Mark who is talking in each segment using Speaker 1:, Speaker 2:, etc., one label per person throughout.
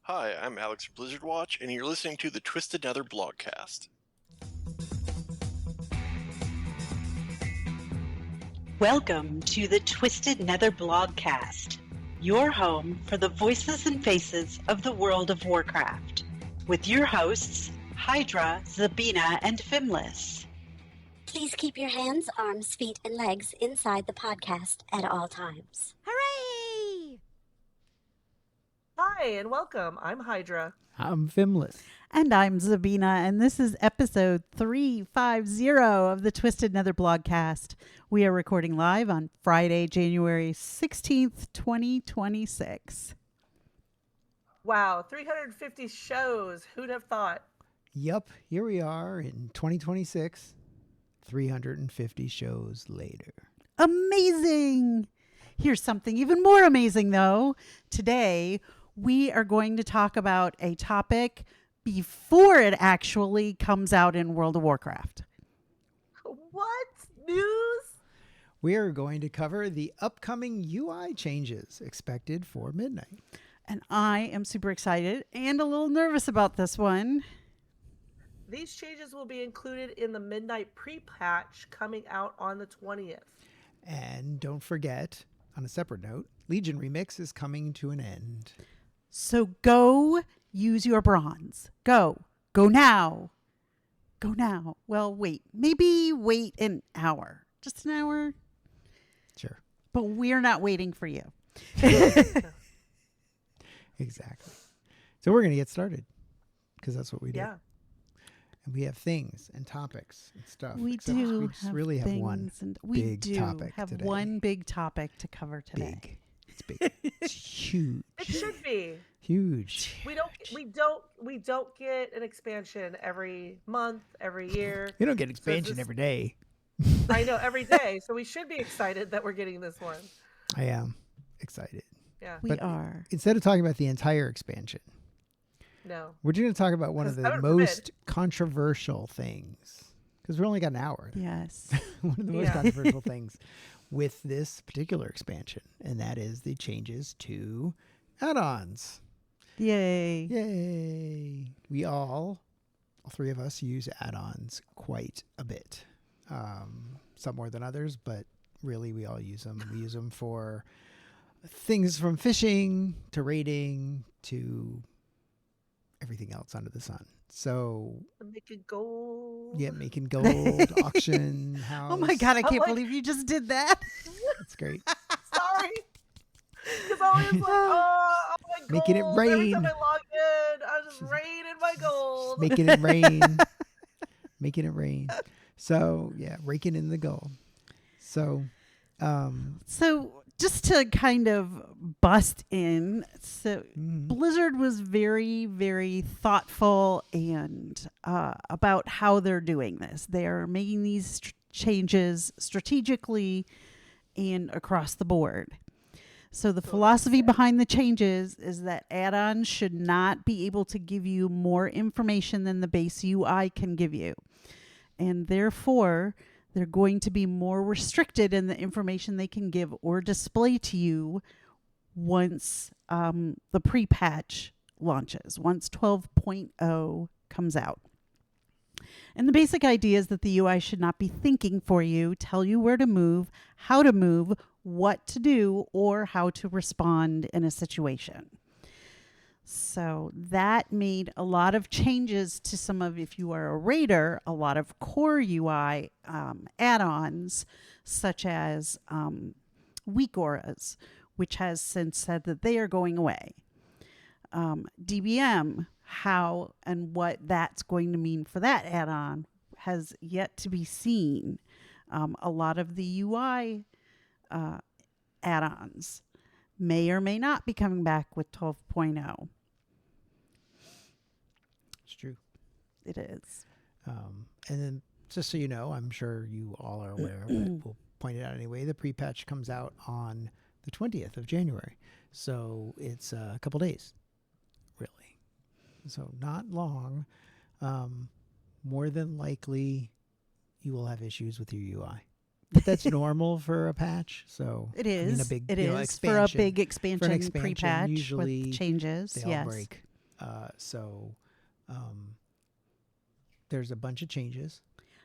Speaker 1: Hi, I'm Alex from Blizzard Watch, and you're listening to the Twisted Nether blogcast.
Speaker 2: Welcome to the Twisted Nether blogcast, your home for the voices and faces of the world of Warcraft, with your hosts, Hydra, Zabina, and Fimless.
Speaker 3: Please keep your hands, arms, feet, and legs inside the podcast at all times.
Speaker 4: Hooray!
Speaker 5: Hi, and welcome. I'm Hydra.
Speaker 6: I'm Fimless.
Speaker 4: And I'm Zabina, and this is episode 350 of the Twisted Nether blogcast. We are recording live on Friday, January 16th, 2026.
Speaker 5: Wow, 350 shows. Who'd have thought?
Speaker 6: Yup, here we are in 2026, 350 shows later.
Speaker 4: Amazing! Here's something even more amazing, though. Today, we are going to talk about a topic before it actually comes out in World of Warcraft.
Speaker 5: What? News?
Speaker 6: We are going to cover the upcoming UI changes expected for midnight.
Speaker 4: And I am super excited and a little nervous about this one.
Speaker 5: These changes will be included in the midnight pre-patch coming out on the 20th.
Speaker 6: And don't forget, on a separate note, Legion Remix is coming to an end.
Speaker 4: So go use your bronze. Go now. Go now. Well, maybe wait an hour. Just an hour.
Speaker 6: Sure.
Speaker 4: But we're not waiting for you.
Speaker 6: Exactly. So we're going to get started because that's what we do.
Speaker 5: Yeah.
Speaker 6: And we have things and topics and stuff.
Speaker 4: We
Speaker 6: except
Speaker 4: do.
Speaker 6: We just
Speaker 4: have
Speaker 6: really have one
Speaker 4: and we
Speaker 6: big
Speaker 4: do
Speaker 6: topic
Speaker 4: have
Speaker 6: today.
Speaker 4: one big topic to cover today.
Speaker 6: Big. It's big. It's huge.
Speaker 5: It should be.
Speaker 6: Huge.
Speaker 5: We don't get an expansion every month, every year.
Speaker 6: You don't get expansion
Speaker 5: this-
Speaker 6: every day.
Speaker 5: I know, every day. So we should be excited that we're getting this one.
Speaker 6: I am excited.
Speaker 5: Yeah.
Speaker 4: We
Speaker 6: But
Speaker 4: are.
Speaker 6: Instead of talking about the entire expansion,
Speaker 5: No.
Speaker 6: we're going to talk about one of
Speaker 5: Because
Speaker 6: the
Speaker 5: heaven forbid.
Speaker 6: most controversial things. Because we only got an hour.
Speaker 4: Yes.
Speaker 6: One of the most
Speaker 5: Yeah.
Speaker 6: controversial things with this particular expansion. And that is the changes to add-ons.
Speaker 4: Yay.
Speaker 6: Yay. We all three of us use add-ons quite a bit. Some more than others, but really we all use them. We use them for things from fishing to raiding to everything else under the sun. So
Speaker 5: Making gold.
Speaker 6: yeah, making gold, auction, house.
Speaker 4: Oh my God, I can't
Speaker 5: like-
Speaker 4: believe you just did that.
Speaker 6: It's great.
Speaker 5: Sorry. Because I was like, oh my gold.
Speaker 6: Making it
Speaker 5: Every
Speaker 6: rain.
Speaker 5: time I log in, I was just raining my gold.
Speaker 6: Making it rain. Making it rain. So yeah, raking in the gold. So
Speaker 4: So just to kind of bust in, so Blizzard was very, very thoughtful and about how they're doing this. They are making these changes strategically and across the board. So the philosophy behind the changes is that add-ons should not be able to give you more information than the base UI can give you. And therefore, they're going to be more restricted in the information they can give or display to you once the pre-patch launches, once 12.0 comes out. And the basic idea is that the UI should not be thinking for you, tell you where to move, how to move, what to do, or how to respond in a situation. So that made a lot of changes to some of, if you are a raider, a lot of core UI add-ons, such as weak auras, which has since said that they are going away. DBM, how and what that's going to mean for that add-on has yet to be seen. A lot of the UI add-ons may or may not be coming back with 12.0.
Speaker 6: it's true.
Speaker 4: It is.
Speaker 6: And then just so you know, I'm sure you all are aware, but we'll point it out anyway. The pre-patch comes out on the 20th of January. So it's a couple days, really. So not long. More than likely, you will have issues with your UI. But that's normal for a patch. So
Speaker 4: It is.
Speaker 6: I mean, a big,
Speaker 4: it
Speaker 6: you know,
Speaker 4: is for a big
Speaker 6: expansion
Speaker 4: expansion pre-patch
Speaker 6: usually
Speaker 4: with changes.
Speaker 6: they all
Speaker 4: Yes.
Speaker 6: break So there's a bunch of changes.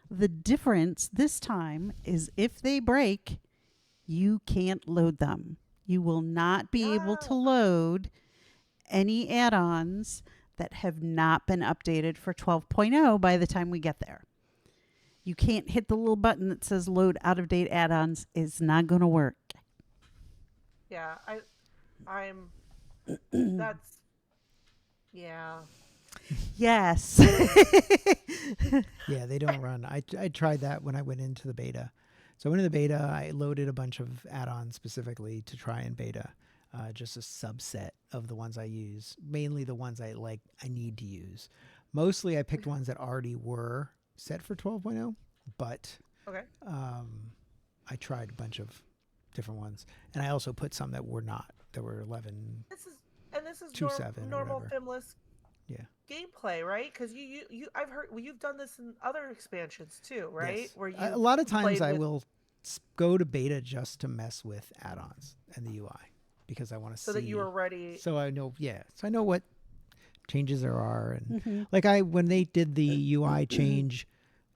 Speaker 4: The difference this time is if they break, you can't load them. You will not be able to load any add-ons that have not been updated for 12.0 by the time we get there. You can't hit the little button that says load out-of-date add-ons. It's not going to work.
Speaker 5: Yeah, I'm. That's. Yeah.
Speaker 4: Yes.
Speaker 6: Yeah, they don't run. I tried that when I went into the beta. So in the beta, I loaded a bunch of add-ons specifically to try and beta. Just a subset of the ones I use, mainly the ones I need to use. Mostly I picked ones that already were set for 12.0, but
Speaker 5: Okay.
Speaker 6: I tried a bunch of different ones. And I also put some that were not, that were 11.
Speaker 5: This is
Speaker 6: 2.7 or
Speaker 5: normal
Speaker 6: whatever.
Speaker 5: Finless
Speaker 6: Yeah.
Speaker 5: gameplay, right? Because I've heard you've done this in other expansions too, right?
Speaker 6: Yes.
Speaker 5: Where you
Speaker 6: a lot of times
Speaker 5: played
Speaker 6: I
Speaker 5: with-
Speaker 6: will go to beta just to mess with add-ons and the UI because I want to see.
Speaker 5: so that you were ready.
Speaker 6: So I know, so I know what changes there are, and
Speaker 4: Mm-hmm.
Speaker 6: when they did the UI change,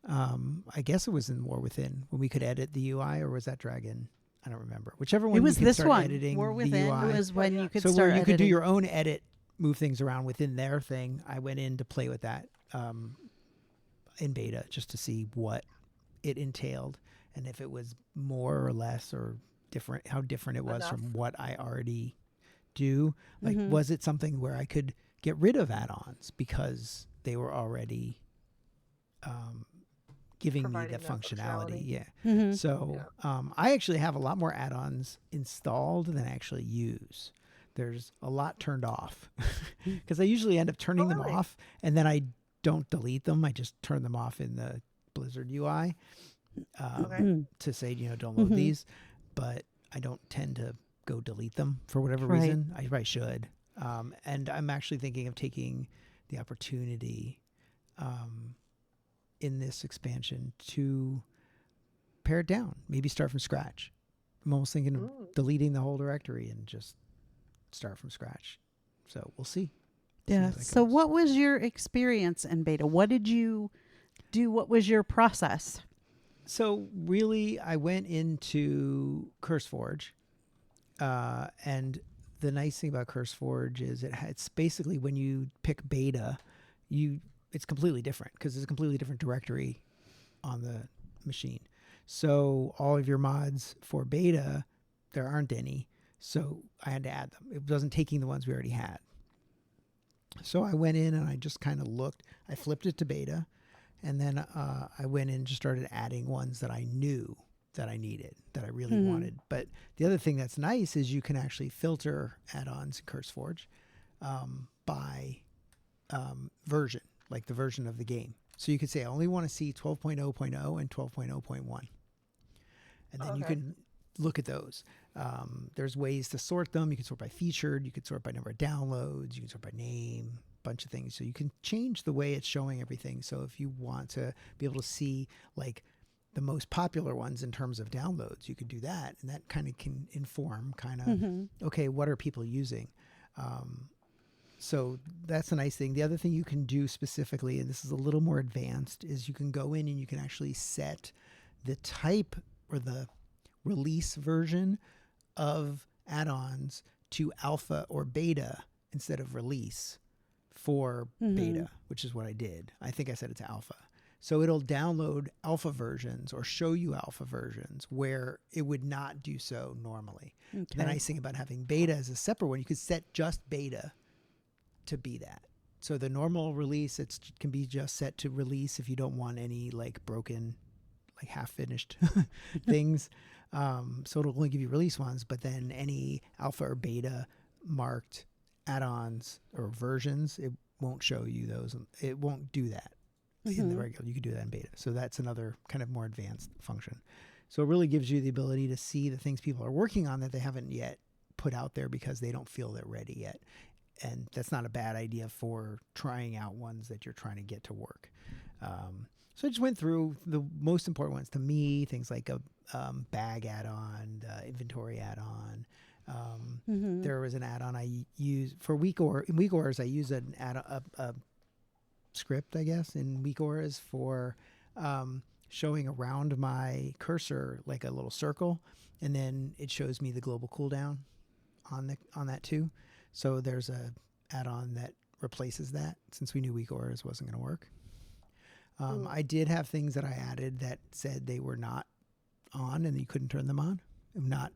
Speaker 6: I guess it was in War Within when we could edit the UI, or was that Dragon? I don't remember. Whichever one.
Speaker 4: It was
Speaker 6: you could
Speaker 4: this
Speaker 6: start
Speaker 4: one.
Speaker 6: editing
Speaker 4: War
Speaker 6: the
Speaker 4: Within
Speaker 6: UI.
Speaker 4: was when you could
Speaker 6: So
Speaker 4: start
Speaker 6: where you could do
Speaker 4: editing.
Speaker 6: your own edit, move things around within their thing. I went in to play with that in beta just to see what it entailed and if it was more or less or different, how different it was
Speaker 5: Enough.
Speaker 6: from what I already do. Like,
Speaker 4: Mhm.
Speaker 6: was it something where I could get rid of add-ons because they were already giving me
Speaker 5: Providing
Speaker 6: the
Speaker 5: that
Speaker 6: functionality?
Speaker 5: functionality.
Speaker 6: Yeah.
Speaker 4: Mhm.
Speaker 6: So I actually have a lot more add-ons installed than I actually use. There's a lot turned off because I usually end up turning them
Speaker 5: really?
Speaker 6: off and then I don't delete them. I just turn them off in the Blizzard UI
Speaker 5: Okay.
Speaker 6: to say, don't load
Speaker 4: Mhm.
Speaker 6: these, but I don't tend to go delete them for whatever
Speaker 4: Right.
Speaker 6: reason. I probably should. And I'm actually thinking of taking the opportunity in this expansion to pare it down, maybe start from scratch. I'm almost thinking of deleting the whole directory and just start from scratch. So we'll see.
Speaker 4: Yeah.
Speaker 6: how that
Speaker 4: So
Speaker 6: goes.
Speaker 4: what was your experience in beta? What did you do? What was your process?
Speaker 6: So really, I went into CurseForge, and the nice thing about CurseForge is it's basically when you pick beta, it's completely different because it's a completely different directory on the machine. So all of your mods for beta, there aren't any. So I had to add them. It wasn't taking the ones we already had. So I went in and I just kind of looked. I flipped it to beta, and then I went in and just started adding ones that I knew that I needed, that I really wanted. But the other thing that's nice is you can actually filter add-ons in CurseForge by version, like the version of the game. So you could say, I only want to see 12.0.0 and 12.0.1. And then you can look at those. There's ways to sort them. You can sort by featured. You can sort by number of downloads. You can sort by name, bunch of things. So you can change the way it's showing everything. So if you want to be able to see like the most popular ones in terms of downloads, you could do that. And that kind of can inform okay, what are people using? So that's a nice thing. The other thing you can do specifically, and this is a little more advanced, is you can go in and you can actually set the type or the release version of add-ons to alpha or beta instead of release for beta, which is what I did. I think I set it to alpha. So it'll download alpha versions or show you alpha versions where it would not do so normally.
Speaker 4: Okay.
Speaker 6: The nice thing about having beta as a separate one, you could set just beta to be that. So the normal release, it can be just set to release if you don't want any like broken, like half finished things. So it'll only give you release ones, but then any alpha or beta marked add-ons or versions, it won't show you those. It won't do that in the regular. You can do that in beta. So that's another kind of more advanced function. So it really gives you the ability to see the things people are working on that they haven't yet put out there because they don't feel they're ready yet. And that's not a bad idea for trying out ones that you're trying to get to work. So I just went through the most important ones to me, things like a bag add-on, inventory add-on, There was an add-on I use for in weak auras. I use a script, I guess, in weak auras for showing around my cursor like a little circle, and then it shows me the global cooldown on that too. So there's a add-on that replaces that, since we knew weak auras wasn't going to work. I did have things that I added that said they were not on and you couldn't turn them on, not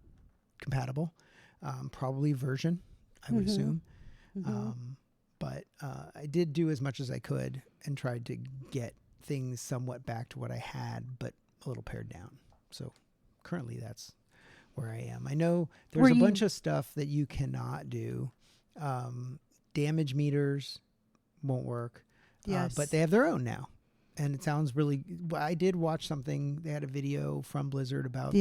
Speaker 6: compatible. Probably version, I would assume. But I did do as much as I could and tried to get things somewhat back to what I had, but a little pared down. So currently that's where I am. I know there's a bunch of stuff that you cannot do. Damage meters won't work.
Speaker 4: Yes.
Speaker 6: But they have their own now. And it sounds really, I did watch something. They had a video from Blizzard about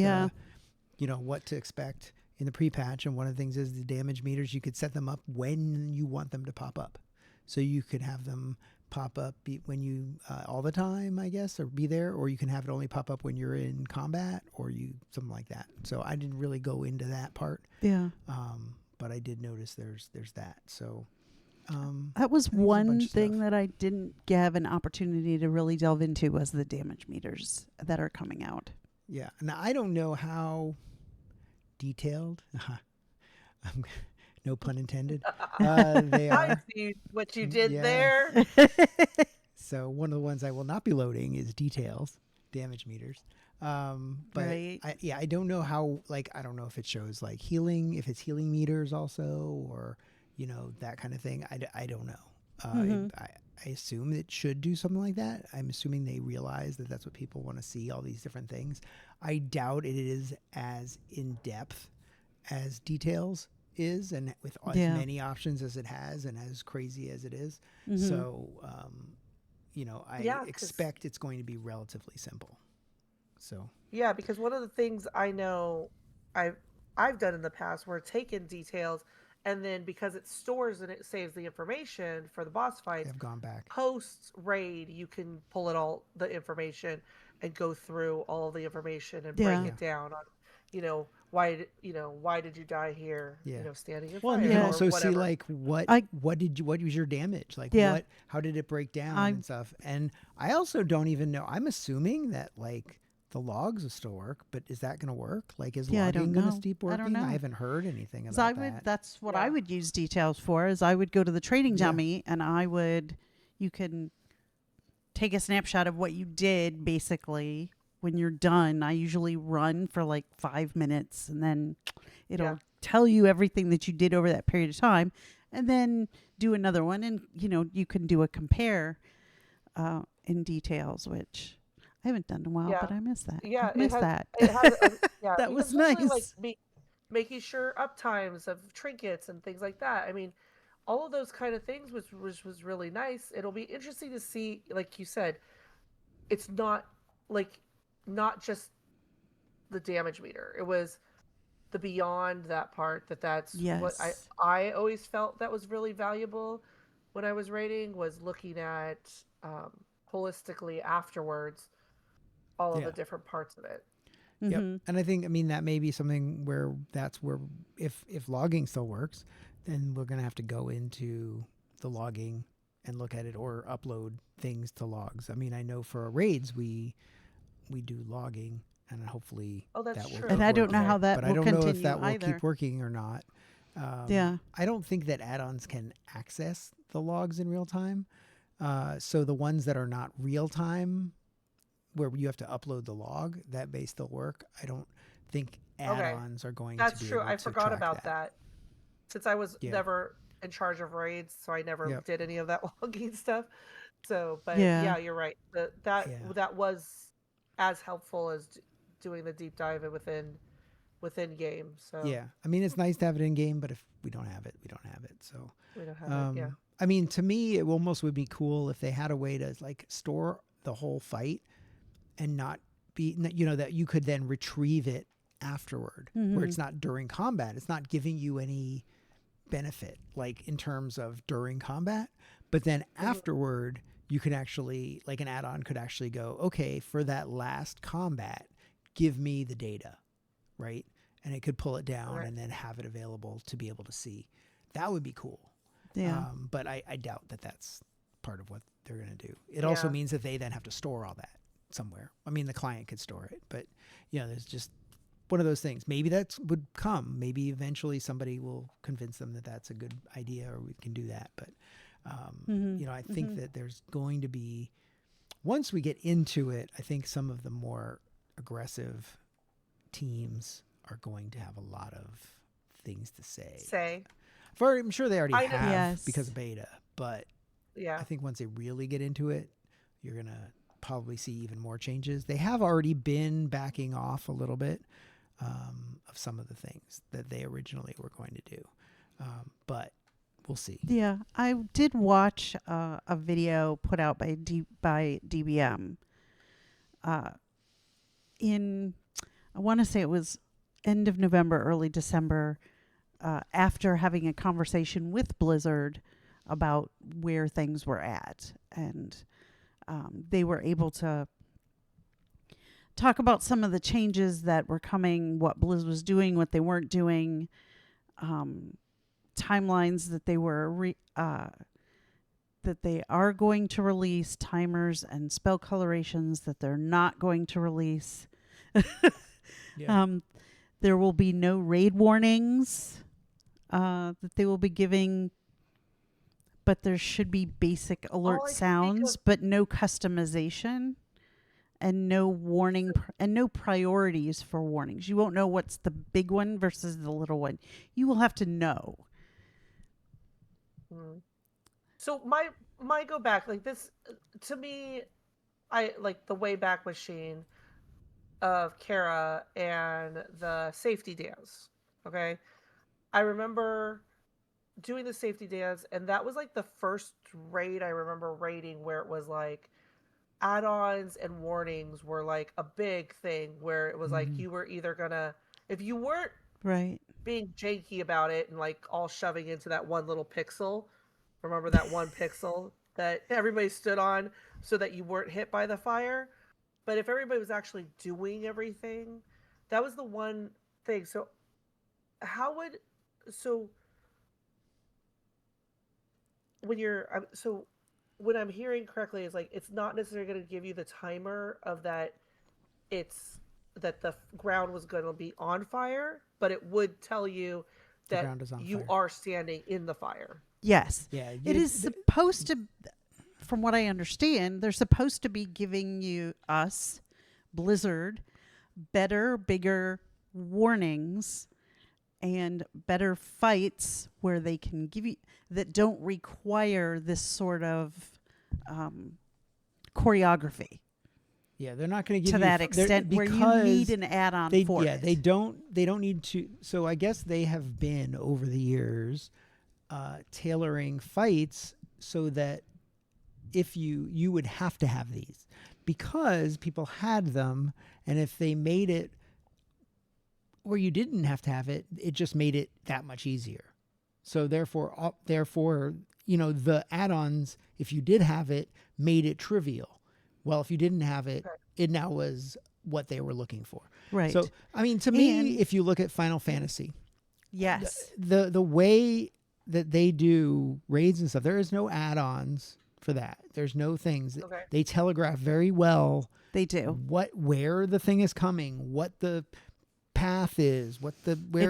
Speaker 6: what to expect in the pre-patch. And one of the things is the damage meters, you could set them up when you want them to pop up. So you could have them pop up when you, all the time, I guess, or be there, or you can have it only pop up when you're in combat or something like that. So I didn't really go into that part.
Speaker 4: Yeah.
Speaker 6: But I did notice there's that. So,
Speaker 4: that was one thing that I didn't have an opportunity to really delve into was the damage meters that are coming out.
Speaker 6: Yeah. Now, I don't know how detailed, no pun intended, they are.
Speaker 5: I see what you did there.
Speaker 6: So one of the ones I will not be loading is details, damage meters. But
Speaker 4: right.
Speaker 6: I don't know how, I don't know if it shows healing, if it's healing meters also, or that kind of thing. I don't know. I assume it should do something like that. I'm assuming they realize that that's what people want to see, all these different things. I doubt it is as in depth as details is, and with as many options as it has, and as crazy as it is. So, I expect it's going to be relatively simple. So
Speaker 5: yeah, because one of the things I know I've done in the past were taken details, and then because it stores and it saves the information for the boss fights,
Speaker 6: I've gone back.
Speaker 5: Post raid, you can pull it all the information and go through all the information and break it down on, why did you die here? Standing in fire.
Speaker 6: You can also
Speaker 5: whatever.
Speaker 6: See what was your damage? How did it break down and stuff? And I also don't even know. I'm assuming that the logs will still work, but is that going to work? Is logging going to keep working? I haven't heard anything about that.
Speaker 4: That's what I would use details for. Is I would go to the trading dummy and you can take a snapshot of what you did basically when you're done. I usually run for 5 minutes, and then it'll tell you everything that you did over that period of time, and then do another one, and you can do a compare in details, which I haven't done in a while, but I miss that.
Speaker 5: Yeah,
Speaker 4: I miss that.
Speaker 5: It has,
Speaker 4: that was nice.
Speaker 5: Making sure uptimes of trinkets and things like that. I mean, all of those kind of things was really nice. It'll be interesting to see, like you said, it's not just the damage meter. It was the beyond that part. That's what I always felt that was really valuable when I was raiding, was looking at holistically afterwards all of the different parts of it.
Speaker 6: Yep. And I think, that may be something where if logging still works, then we're going to have to go into the logging and look at it, or upload things to logs. I know for our raids, we do logging, and hopefully
Speaker 5: that will.
Speaker 4: And I don't know how that
Speaker 6: will continue. But I don't know if that will keep working or not. I don't think that add-ons can access the logs in real time. So the ones that are not real time, where you have to upload the log, that may still work. I don't think add-ons are going to be able to track that.
Speaker 5: That's true. I forgot about that. Since I was never in charge of raids, so I never did any of that logging stuff. So, but you're right. That was as helpful as doing the deep dive within game. So
Speaker 6: it's nice to have it in game, but if we don't have it, we don't have it. So
Speaker 5: we don't have it.
Speaker 6: To me, it almost would be cool if they had a way to store the whole fight and not be, that you could then retrieve it afterward, where it's not during combat. It's not giving you any benefit, in terms of during combat, but then afterward, you can actually, an add-on could actually go, okay, for that last combat, give me the data, right? and it could pull it down
Speaker 5: Right.
Speaker 6: and then have it available to be able to see. That would be cool.
Speaker 4: Yeah.
Speaker 6: But I doubt that that's part of what they're going to do. It also means that they then have to store all that somewhere. I mean, the client could store it, but there's just one of those things. Maybe that would come. Maybe eventually somebody will convince them that that's a good idea, or we can do that. But I think that there's going to be, once we get into it, I think some of the more aggressive teams are going to have a lot of things to say. I'm sure they already
Speaker 5: I know.
Speaker 6: have
Speaker 4: Yes.
Speaker 6: because of beta, but
Speaker 5: Yeah.
Speaker 6: I think once they really get into it, you're going to probably see even more changes. They have already been backing off a little bit of some of the things that they originally were going to do. But we'll see.
Speaker 4: Yeah, I did watch a video put out by DBM. I want to say it was end of November, early December, after having a conversation with Blizzard about where things were at, and they were able to talk about some of the changes that were coming, what Blizz was doing, what they weren't doing, timelines that they were that they are going to release, timers and spell colorations that they're not going to release. There will be no raid warnings that they will be giving, but there should be basic alert
Speaker 5: I can think
Speaker 4: sounds,
Speaker 5: of-
Speaker 4: but no customization and no warning and no priorities for warnings. You won't know what's the big one versus the little one. You will have to know.
Speaker 5: So my go back, like this, to me, I like the Wayback Machine of Kara and the safety dance. Okay, I remember doing the safety dance, and that was like the first raid I remember raiding where it was like add-ons and warnings were like a big thing, where it was like you were either gonna, if you weren't
Speaker 4: Right.
Speaker 5: being janky about it and like all shoving into that one little pixel. Remember that one pixel that everybody stood on so that you weren't hit by the fire? But if everybody was actually doing everything, that was the one thing. So when I'm hearing correctly, is like it's not necessarily going to give you the timer of that that the ground was going to be on fire, but it would tell you
Speaker 6: The
Speaker 5: that
Speaker 6: ground is on
Speaker 5: you
Speaker 6: fire.
Speaker 5: are standing in the fire.
Speaker 4: Yes.
Speaker 6: Yeah,
Speaker 4: It is supposed to, from what I understand, they're supposed to be giving us, Blizzard, better, bigger warnings and better fights where they can give you, that don't require this sort of choreography
Speaker 6: Yeah, they're not going to give
Speaker 4: to
Speaker 6: you
Speaker 4: that extent where you need an add-on for it.
Speaker 6: They don't need to. So I guess they have been over the years tailoring fights so that if you would have to have these because people had them, and if they made it where you didn't have to have it, it just made it that much easier. So therefore, the add-ons, if you did have it, made it trivial. Well, if you didn't have it, it now was what they were looking for.
Speaker 4: Right.
Speaker 6: So, I mean, to me,
Speaker 4: And-
Speaker 6: if you look at Final Fantasy,
Speaker 4: Yes.
Speaker 6: the way that they do raids and stuff, there is no add-ons for that. There's no things.
Speaker 5: Okay.
Speaker 6: They telegraph very well
Speaker 4: They do.
Speaker 6: where the thing is coming, what the path is, where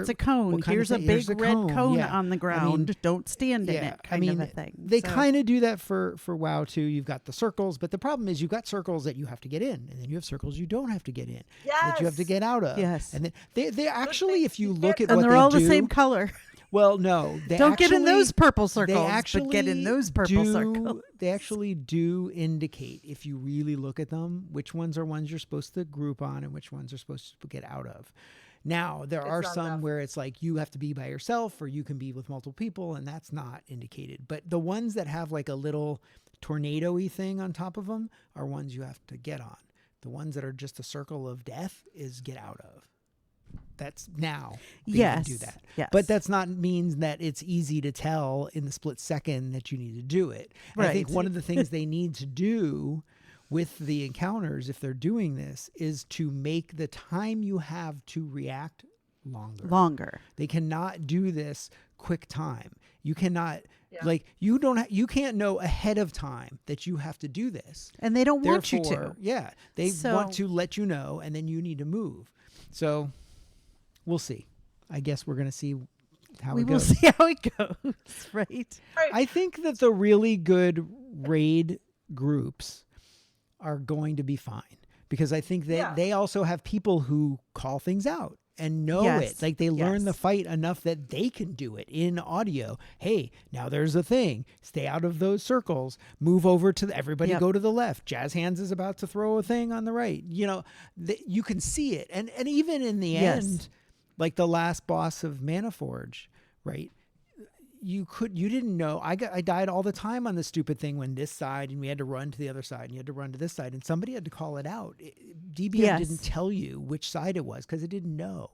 Speaker 4: It's a cone.
Speaker 6: what kind of
Speaker 4: Here's a
Speaker 6: thing-
Speaker 4: big
Speaker 6: here's a
Speaker 4: red cone
Speaker 6: yeah.
Speaker 4: on the ground. Don't stand in
Speaker 6: yeah,
Speaker 4: it, kind of a thing.
Speaker 6: They
Speaker 4: So-
Speaker 6: kind of do that for WoW too. You've got the circles, but the problem is you've got circles that you have to get in, and then you have circles you don't have to get in, that you have to
Speaker 5: Yes!
Speaker 6: get out of.
Speaker 4: Yes.
Speaker 6: And then they actually,
Speaker 5: thing.
Speaker 6: if you
Speaker 5: You
Speaker 6: look
Speaker 5: can't-
Speaker 6: at
Speaker 4: and
Speaker 6: what
Speaker 4: they're
Speaker 6: they
Speaker 4: all
Speaker 6: do,
Speaker 4: the same color.
Speaker 6: well, no, they
Speaker 4: Don't get in
Speaker 6: actually-
Speaker 4: those purple circles,
Speaker 6: They
Speaker 4: but
Speaker 6: actually
Speaker 4: get in those purple
Speaker 6: do,
Speaker 4: circles.
Speaker 6: They actually do indicate, if you really look at them, which ones are ones you're supposed to group on and which ones are supposed to get out of. Now, there are
Speaker 5: not
Speaker 6: some
Speaker 5: enough.
Speaker 6: where it's like you have to be by yourself or you can be with multiple people, and that's not indicated. But the ones that have like a little tornado-y thing on top of them are ones you have to get on. The ones that are just a circle of death is get out of. That's now. They can do
Speaker 4: Yes,
Speaker 6: that.
Speaker 4: yes.
Speaker 6: But that's not means that it's easy to tell in the split second that you need to do it. And I think
Speaker 4: Right.
Speaker 6: one of the things they need to do with the encounters, if they're doing this, is to make the time you have to react longer. They cannot do this quick time. You cannot you can't know ahead of time that you have to do this.
Speaker 4: And they don't want you to.
Speaker 6: Yeah. They want to let you know, and then you need to move. So we'll see. I guess we're going to see how it goes.
Speaker 4: We will see how it goes, right?
Speaker 6: I think that the really good raid groups are going to be fine, because I think that they also have people who call things out and know it. Like they learn the fight enough that they can do it in audio. Hey, now there's a thing. Stay out of those circles. Move over to everybody. Go to the left. Jazz Hands is about to throw a thing on the right. You know, you can see it. And even in the end, like the last boss of Mana Forge, right? You didn't know. I died all the time on the stupid thing when this side, and we had to run to the other side, and you had to run to this side, and somebody had to call it out. DBM didn't tell you which side it was because it didn't know.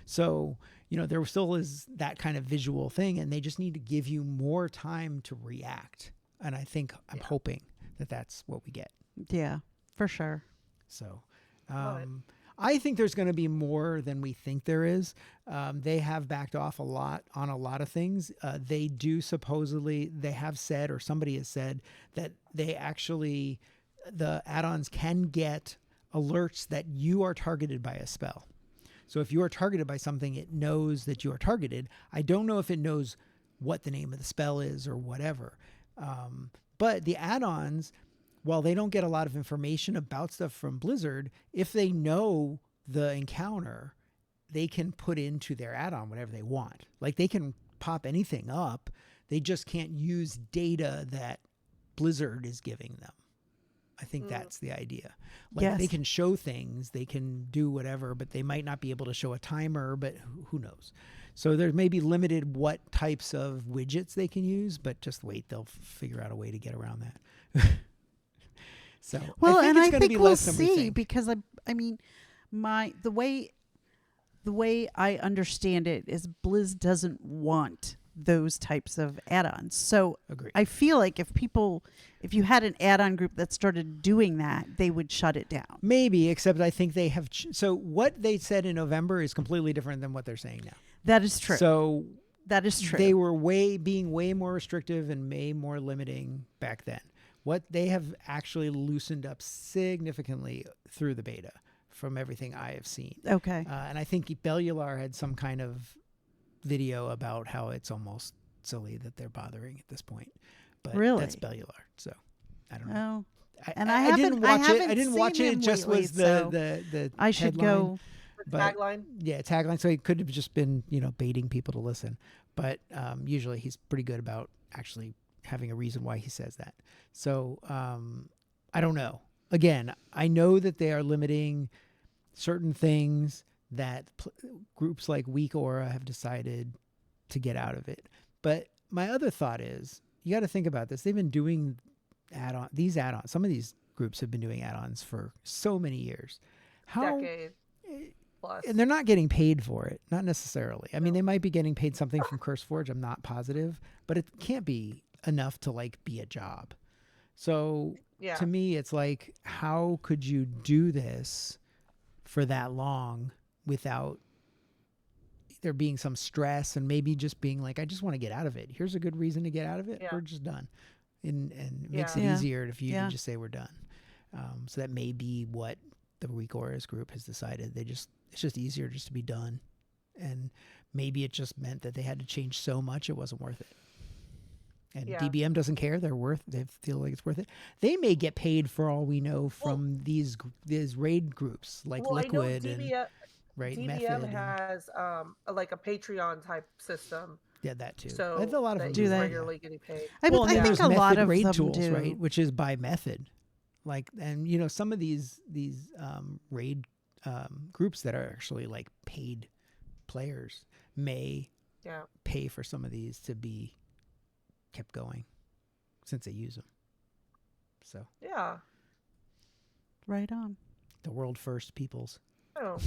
Speaker 6: So, you know, there still is that kind of visual thing, and they just need to give you more time to react. And I think I'm hoping that that's what we get.
Speaker 4: Yeah, for sure.
Speaker 6: So, I think there's going to be more than we think there is. They have backed off a lot on a lot of things. They have said, or somebody has said, that they actually, the add-ons can get alerts that you are targeted by a spell. So if you are targeted by something, it knows that you are targeted. I don't know if it knows what the name of the spell is or whatever. But the add-ons, while they don't get a lot of information about stuff from Blizzard, if they know the encounter, they can put into their add-on whatever they want. Like they can pop anything up. They just can't use data that Blizzard is giving them. I think that's the idea. Like they can show things, they can do whatever, but they might not be able to show a timer, but who knows? So there may be limited what types of widgets they can use, but just wait, they'll figure out a way to get around that. So
Speaker 4: I think we'll see, because I mean, the way I understand it is Blizz doesn't want those types of add-ons. So
Speaker 6: Agreed.
Speaker 4: I feel like if you had an add-on group that started doing that, they would shut it down.
Speaker 6: Maybe, except I think they have. So what they said in November is completely different than what they're saying now.
Speaker 4: That is true.
Speaker 6: So
Speaker 4: that is true.
Speaker 6: They were being way more restrictive and way more limiting back then. What they have actually loosened up significantly through the beta from everything I have seen.
Speaker 4: Okay.
Speaker 6: And I think Bellular had some kind of video about how it's almost silly that they're bothering at this point. But
Speaker 4: really?
Speaker 6: That's Bellular. So I don't know.
Speaker 4: Oh. I didn't watch it.
Speaker 6: I didn't watch it. It just was the
Speaker 4: I should
Speaker 6: headline.
Speaker 4: go.
Speaker 5: Tagline.
Speaker 6: Yeah, tagline. So he could have just been, baiting people to listen. But usually he's pretty good about actually having a reason why he says that. So I don't know. Again, I know that they are limiting certain things that groups like Weak Aura have decided to get out of it. But my other thought is, you got to think about this. They've been doing these add-ons. Some of these groups have been doing add-ons for so many years.
Speaker 5: Decade plus.
Speaker 6: And they're not getting paid for it. Not necessarily. I mean, they might be getting paid something from CurseForge. I'm not positive. But it can't be enough to be a job. So to me, it's like, how could you do this for that long without there being some stress and maybe just being like, I just want to get out of it. Here's a good reason to get out of it. We're just done. And it makes it easier if you can just say we're done. So that may be what the Weak Auras group has decided. It's just easier just to be done. And maybe it just meant that they had to change so much it wasn't worth it. And DBM doesn't care. They feel like it's worth it. They may get paid for all we know from these raid groups like Liquid and
Speaker 5: DBM has like a Patreon type system.
Speaker 6: Yeah, that too.
Speaker 5: So
Speaker 6: I have a lot of them
Speaker 5: do that. Regularly getting paid.
Speaker 4: I think a lot of
Speaker 6: raid
Speaker 4: them
Speaker 6: tools,
Speaker 4: do.
Speaker 6: right? Which is by method. And some of these raid groups that are actually paid players may pay for some of these to be kept going since they use them. So
Speaker 4: right on.
Speaker 6: The world first peoples.
Speaker 5: Oh.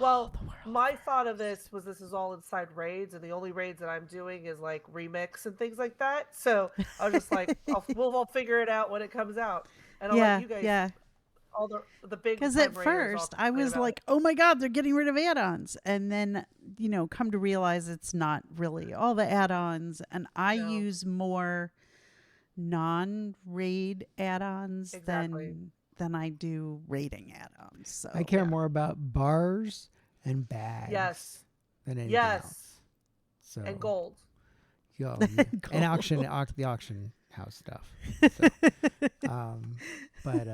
Speaker 5: Well, my thought of this is all inside raids, and the only raids that I'm doing is remix and things like that. So I was just like, we'll figure it out when it comes out, and I'll let you guys all the big
Speaker 4: Because at
Speaker 5: time raiders all
Speaker 4: first I
Speaker 5: complain
Speaker 4: was
Speaker 5: about
Speaker 4: like, oh my God, they're getting rid of add-ons. And then, come to realize it's not really all the add-ons. And I
Speaker 5: No.
Speaker 4: use more non-raid add-ons
Speaker 5: Exactly.
Speaker 4: than I do raiding add-ons. So
Speaker 6: I care
Speaker 5: Yeah.
Speaker 6: more about bars and bags
Speaker 5: Yes.
Speaker 6: than anything
Speaker 5: Yes.
Speaker 6: else. So
Speaker 5: And gold.
Speaker 6: yeah,
Speaker 4: And
Speaker 6: and
Speaker 4: gold.
Speaker 6: the auction house stuff. So, but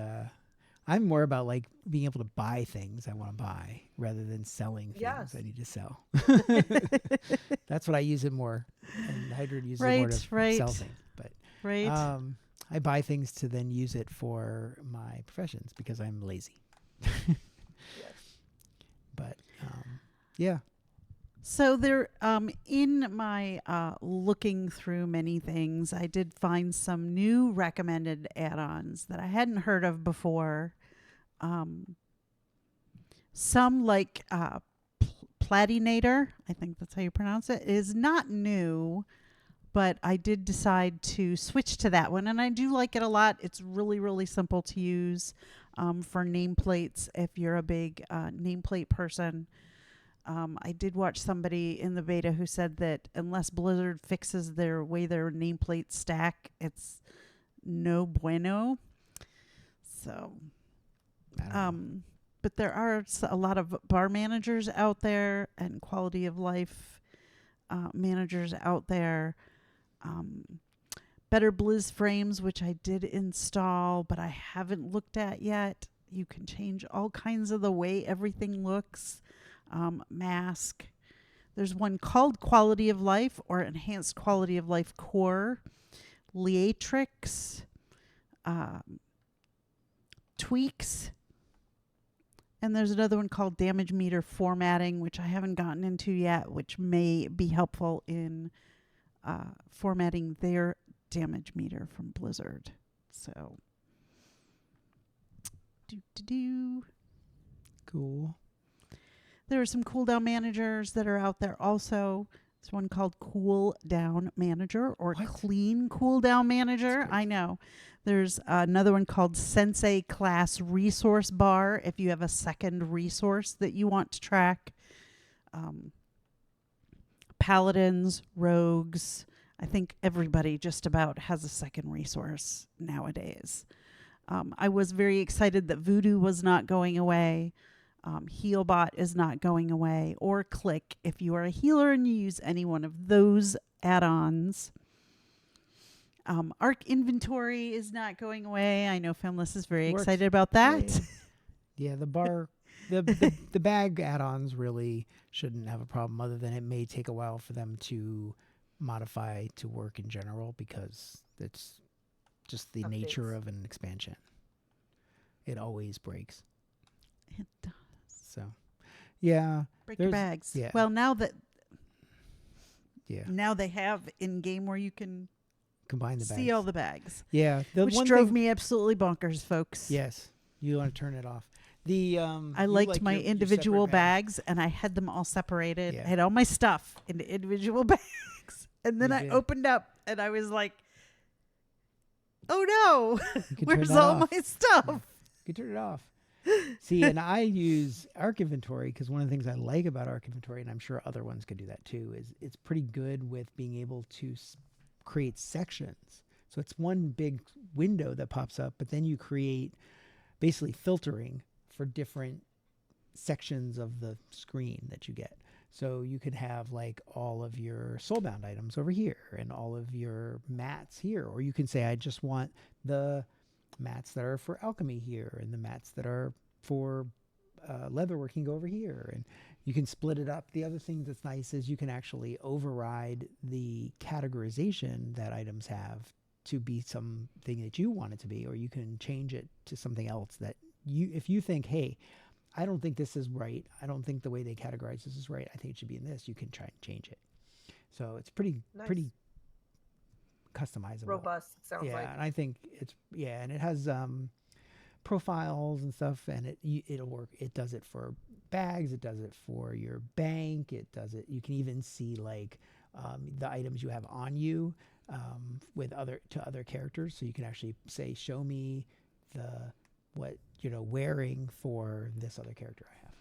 Speaker 6: I'm more about like being able to buy things I want to buy rather than selling things
Speaker 5: Yes.
Speaker 6: I need to sell. That's what I use it more, and Hydra uses it more to
Speaker 4: Right.
Speaker 6: sell things. But
Speaker 4: Right.
Speaker 6: I buy things to then use it for my professions because I'm lazy.
Speaker 5: Yes.
Speaker 6: But yeah,
Speaker 4: So there, in my looking through many things, I did find some new recommended add-ons that I hadn't heard of before. Some like Platinator, I think that's how you pronounce it, is not new, but I did decide to switch to that one, and I do like it a lot. It's really, really simple to use for nameplates if you're a big nameplate person. I did watch somebody in the beta who said that unless Blizzard fixes their way their nameplates stack, it's no bueno. So,
Speaker 6: I don't know.
Speaker 4: but there are a lot of bar managers out there and quality of life managers out there. Better Blizz frames, which I did install, but I haven't looked at yet. You can change all kinds of the way everything looks. Mask. There's one called Quality of Life or Enhanced Quality of Life Core, Liatrix, Tweaks, and there's another one called Damage Meter Formatting, which I haven't gotten into yet, which may be helpful in formatting their damage meter from Blizzard. So,
Speaker 6: Cool.
Speaker 4: there are some cooldown managers that are out there also. There's one called Cool Down Manager or
Speaker 6: What?
Speaker 4: Clean Cooldown Manager.
Speaker 6: That's
Speaker 4: I know. There's another one called Sensei Class Resource Bar if you have a second resource that you want to track. Paladins, rogues. I think everybody just about has a second resource nowadays. I was very excited that Voodoo was not going away. Healbot is not going away, or Click if you are a healer and you use any one of those add-ons. Arc Inventory is not going away. I know Finless is very
Speaker 6: Works.
Speaker 4: excited about that.
Speaker 6: Yeah, the bar, the bag add-ons really shouldn't have a problem. Other than it may take a while for them to modify to work in general because it's just the nature
Speaker 5: Updates.
Speaker 6: of an expansion. It always breaks.
Speaker 4: It does.
Speaker 6: So, yeah,
Speaker 4: Break your
Speaker 6: There's-
Speaker 4: bags.
Speaker 6: yeah.
Speaker 4: Well, now they have in-game where you can
Speaker 6: combine the bags.
Speaker 4: see all the bags,
Speaker 6: Yeah, the
Speaker 4: which
Speaker 6: one
Speaker 4: drove
Speaker 6: thing,
Speaker 4: me absolutely bonkers, folks.
Speaker 6: Yes, you want to turn it off. The
Speaker 4: I
Speaker 6: you
Speaker 4: liked
Speaker 6: like
Speaker 4: my
Speaker 6: your
Speaker 4: individual
Speaker 6: separate bag.
Speaker 4: bags, and I had them all separated.
Speaker 6: Yeah.
Speaker 4: I had all my stuff into individual bags, and then
Speaker 6: You
Speaker 4: I
Speaker 6: did.
Speaker 4: opened up, and I was like, "Oh no,
Speaker 6: You can turn
Speaker 4: where's
Speaker 6: that
Speaker 4: all
Speaker 6: off.
Speaker 4: my stuff?"
Speaker 6: You can turn it off. See, and I use Arc Inventory because one of the things I like about Arc Inventory, and I'm sure other ones could do that too, is it's pretty good with being able to create sections. So it's one big window that pops up, but then you create basically filtering for different sections of the screen that you get. So you could have like all of your soulbound items over here and all of your mats here, or you can say I just want the mats that are for alchemy here and the mats that are for leatherworking go over here, and you can split it up. The other thing that's nice is you can actually override the categorization that items have to be something that you want it to be, or you can change it to something else that you, if you think, hey, I don't think this is right, I don't think the way they categorize this is right, I think it should be in this, you can try and change it. So it's pretty customizable.
Speaker 5: Robust, sounds
Speaker 6: Yeah,
Speaker 5: like.
Speaker 6: and I think it's and it has profiles and stuff, and it'll work. It does it for bags, it does it for your bank, it does it. You can even see like the items you have on you with other characters. So you can actually say, show me the what wearing for this other character I have.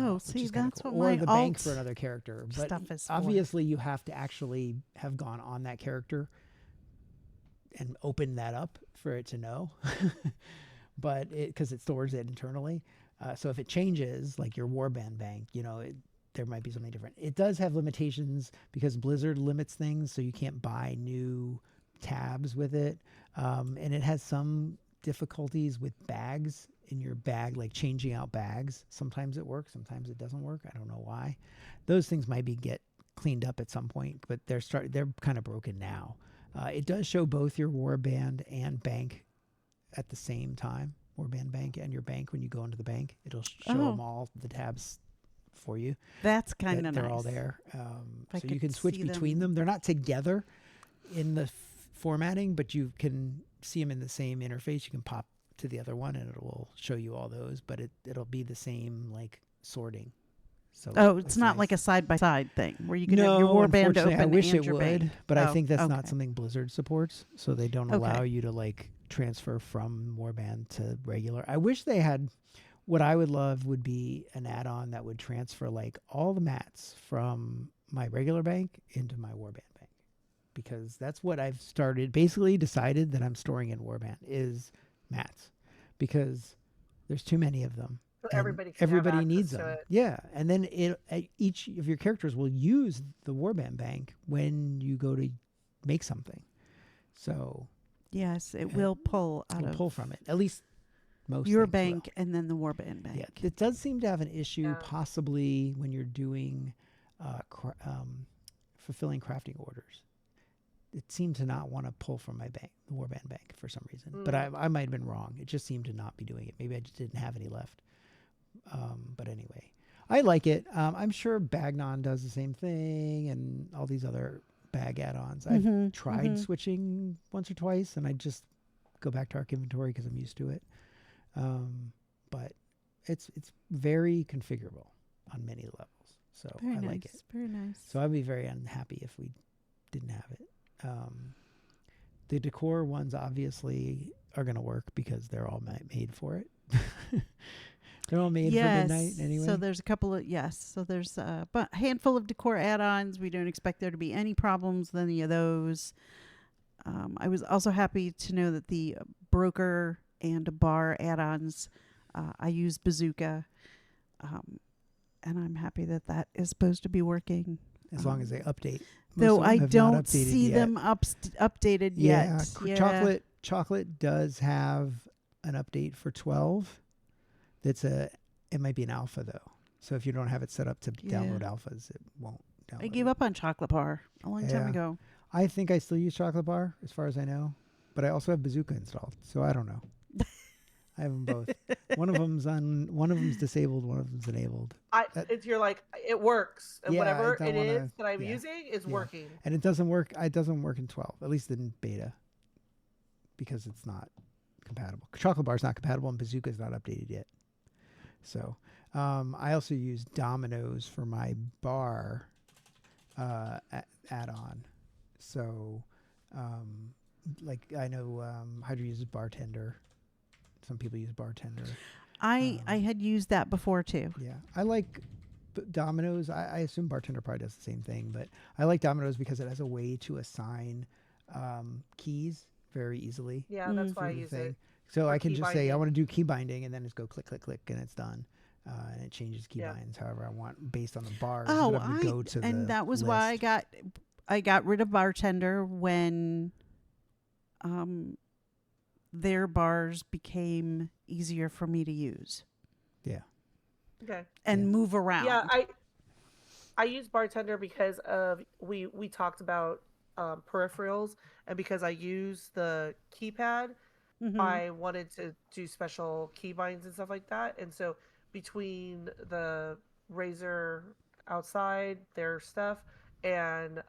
Speaker 4: Oh,
Speaker 6: Which
Speaker 4: see,
Speaker 6: is kinda
Speaker 4: that's
Speaker 6: cool.
Speaker 4: what
Speaker 6: Or
Speaker 4: my
Speaker 6: the bank
Speaker 4: alt
Speaker 6: for another character. But
Speaker 4: stuff is for.
Speaker 6: obviously, you have to actually have gone on that character and opened that up for it to know. But because it stores it internally. So if it changes, like your warband bank, there might be something different. It does have limitations because Blizzard limits things, so you can't buy new tabs with it. And it has some difficulties with bags in your bag, like changing out bags. Sometimes it works, sometimes it doesn't work. I don't know why. Those things might get cleaned up at some point, but they're kind of broken now. It does show both your warband and bank at the same time. Warband bank and your bank. When you go into the bank, it'll show them all, the tabs for you.
Speaker 4: That's kind of nice.
Speaker 6: They're all there.
Speaker 4: I
Speaker 6: So you can
Speaker 4: could
Speaker 6: switch
Speaker 4: see
Speaker 6: between them. They're not together in the formatting, but you can see them in the same interface. You can pop to the other one and it will show you all those, but it'll be the same like sorting. So
Speaker 4: it's not
Speaker 6: nice.
Speaker 4: like a side-by-side thing where you can have your warband
Speaker 6: unfortunately,
Speaker 4: open
Speaker 6: I wish
Speaker 4: and
Speaker 6: it
Speaker 4: your
Speaker 6: would,
Speaker 4: bank.
Speaker 6: but I think that's
Speaker 4: okay.
Speaker 6: not something Blizzard supports, so they don't allow you to like transfer from warband to regular. I wish they had. What I would love would be an add-on that would transfer like all the mats from my regular bank into my warband bank, because that's what I've basically decided that I'm storing in warband is mats, because there's too many of them.
Speaker 5: So
Speaker 6: And
Speaker 5: everybody can have
Speaker 6: needs
Speaker 5: access to
Speaker 6: them.
Speaker 5: it.
Speaker 6: Yeah, and then each of your characters will use the warband bank when you go to make something. So
Speaker 4: Yes, it will pull out of
Speaker 6: pull from it. At least most
Speaker 4: your
Speaker 6: things
Speaker 4: bank
Speaker 6: will.
Speaker 4: and then the warband bank.
Speaker 6: Yeah, it does seem to have an issue
Speaker 5: Yeah.
Speaker 6: possibly when you're doing fulfilling crafting orders. It seemed to not want to pull from my bank, the warband bank, for some reason. But I might have been wrong. It just seemed to not be doing it. Maybe I just didn't have any left. But anyway, I like it. I'm sure Bagnon does the same thing and all these other bag add-ons. I've tried switching once or twice, and I just go back to Arc Inventory because I'm used to it. But it's very configurable on many levels. So
Speaker 4: Very
Speaker 6: I
Speaker 4: nice.
Speaker 6: like it.
Speaker 4: Very nice.
Speaker 6: So I'd be very unhappy if we didn't have it. The decor ones obviously are going to work because they're all made for it. They're all made for midnight anyway.
Speaker 4: So there's a couple of So there's a handful of decor add-ons. We don't expect there to be any problems with any of those. I was also happy to know that the broker and bar add-ons, I use Bazooka, and I'm happy that is supposed to be working.
Speaker 6: As long as they update.
Speaker 4: Though I don't see them updated yet.
Speaker 6: Yeah. Chocolate does have an update for 12. It might be an alpha though. So if you don't have it set up to download alphas, it won't download.
Speaker 4: I gave up on Chocolate Bar a long time ago.
Speaker 6: I think I still use Chocolate Bar as far as I know, but I also have Bazooka installed, so I don't know. I have them both. One of them's disabled, one of them's enabled.
Speaker 5: You're like, it works. And whatever
Speaker 6: I
Speaker 5: it
Speaker 6: don't
Speaker 5: is
Speaker 6: wanna-
Speaker 5: that I'm using is working.
Speaker 6: And it doesn't work. It doesn't work in 12, at least in beta, because it's not compatible. Chocolate Bar is not compatible, and Bazooka is not updated yet. So I also use Dominoes for my bar add-on. So like I know Hydra uses Bartender. Some people use Bartender.
Speaker 4: I had used that before too.
Speaker 6: Yeah, I like Dominoes. I assume Bartender probably does the same thing, but I like Dominoes because it has a way to assign keys very easily.
Speaker 5: Yeah, that's why I use it.
Speaker 6: So
Speaker 5: For
Speaker 6: I can
Speaker 5: key
Speaker 6: just say I
Speaker 5: binding.
Speaker 6: want to do key binding, and then just go click, click, click, and it's done. And it changes key binds however I want based on the bars.
Speaker 4: That was why I got rid of Bartender when their bars became easier for me to use.
Speaker 6: Yeah.
Speaker 5: Okay.
Speaker 4: And move around.
Speaker 5: Yeah, I use Bartender because of we talked about peripherals, and because I use the keypad, I wanted to do special keybinds and stuff like that. And so between the Razer outside, their stuff, and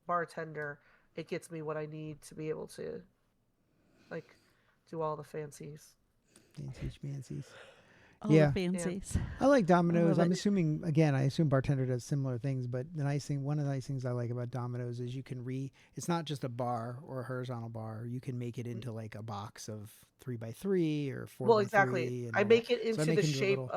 Speaker 5: Bartender, it gets me what I need to be able to like do all the fancies.
Speaker 6: Fancies.
Speaker 4: All
Speaker 6: Yeah.
Speaker 4: the fancies.
Speaker 6: I like Domino's.
Speaker 4: love
Speaker 6: I'm
Speaker 4: it.
Speaker 6: assuming again. I assume bartender does similar things, but one of the nice things I like about Domino's is you can It's not just a bar or a horizontal bar. You can make it into like a box of 3x3 or 4x3.
Speaker 5: Well, exactly.
Speaker 6: And
Speaker 5: I
Speaker 6: all
Speaker 5: make
Speaker 6: that.
Speaker 5: it
Speaker 6: So I
Speaker 5: into
Speaker 6: make
Speaker 5: the
Speaker 6: into a
Speaker 5: shape
Speaker 6: little,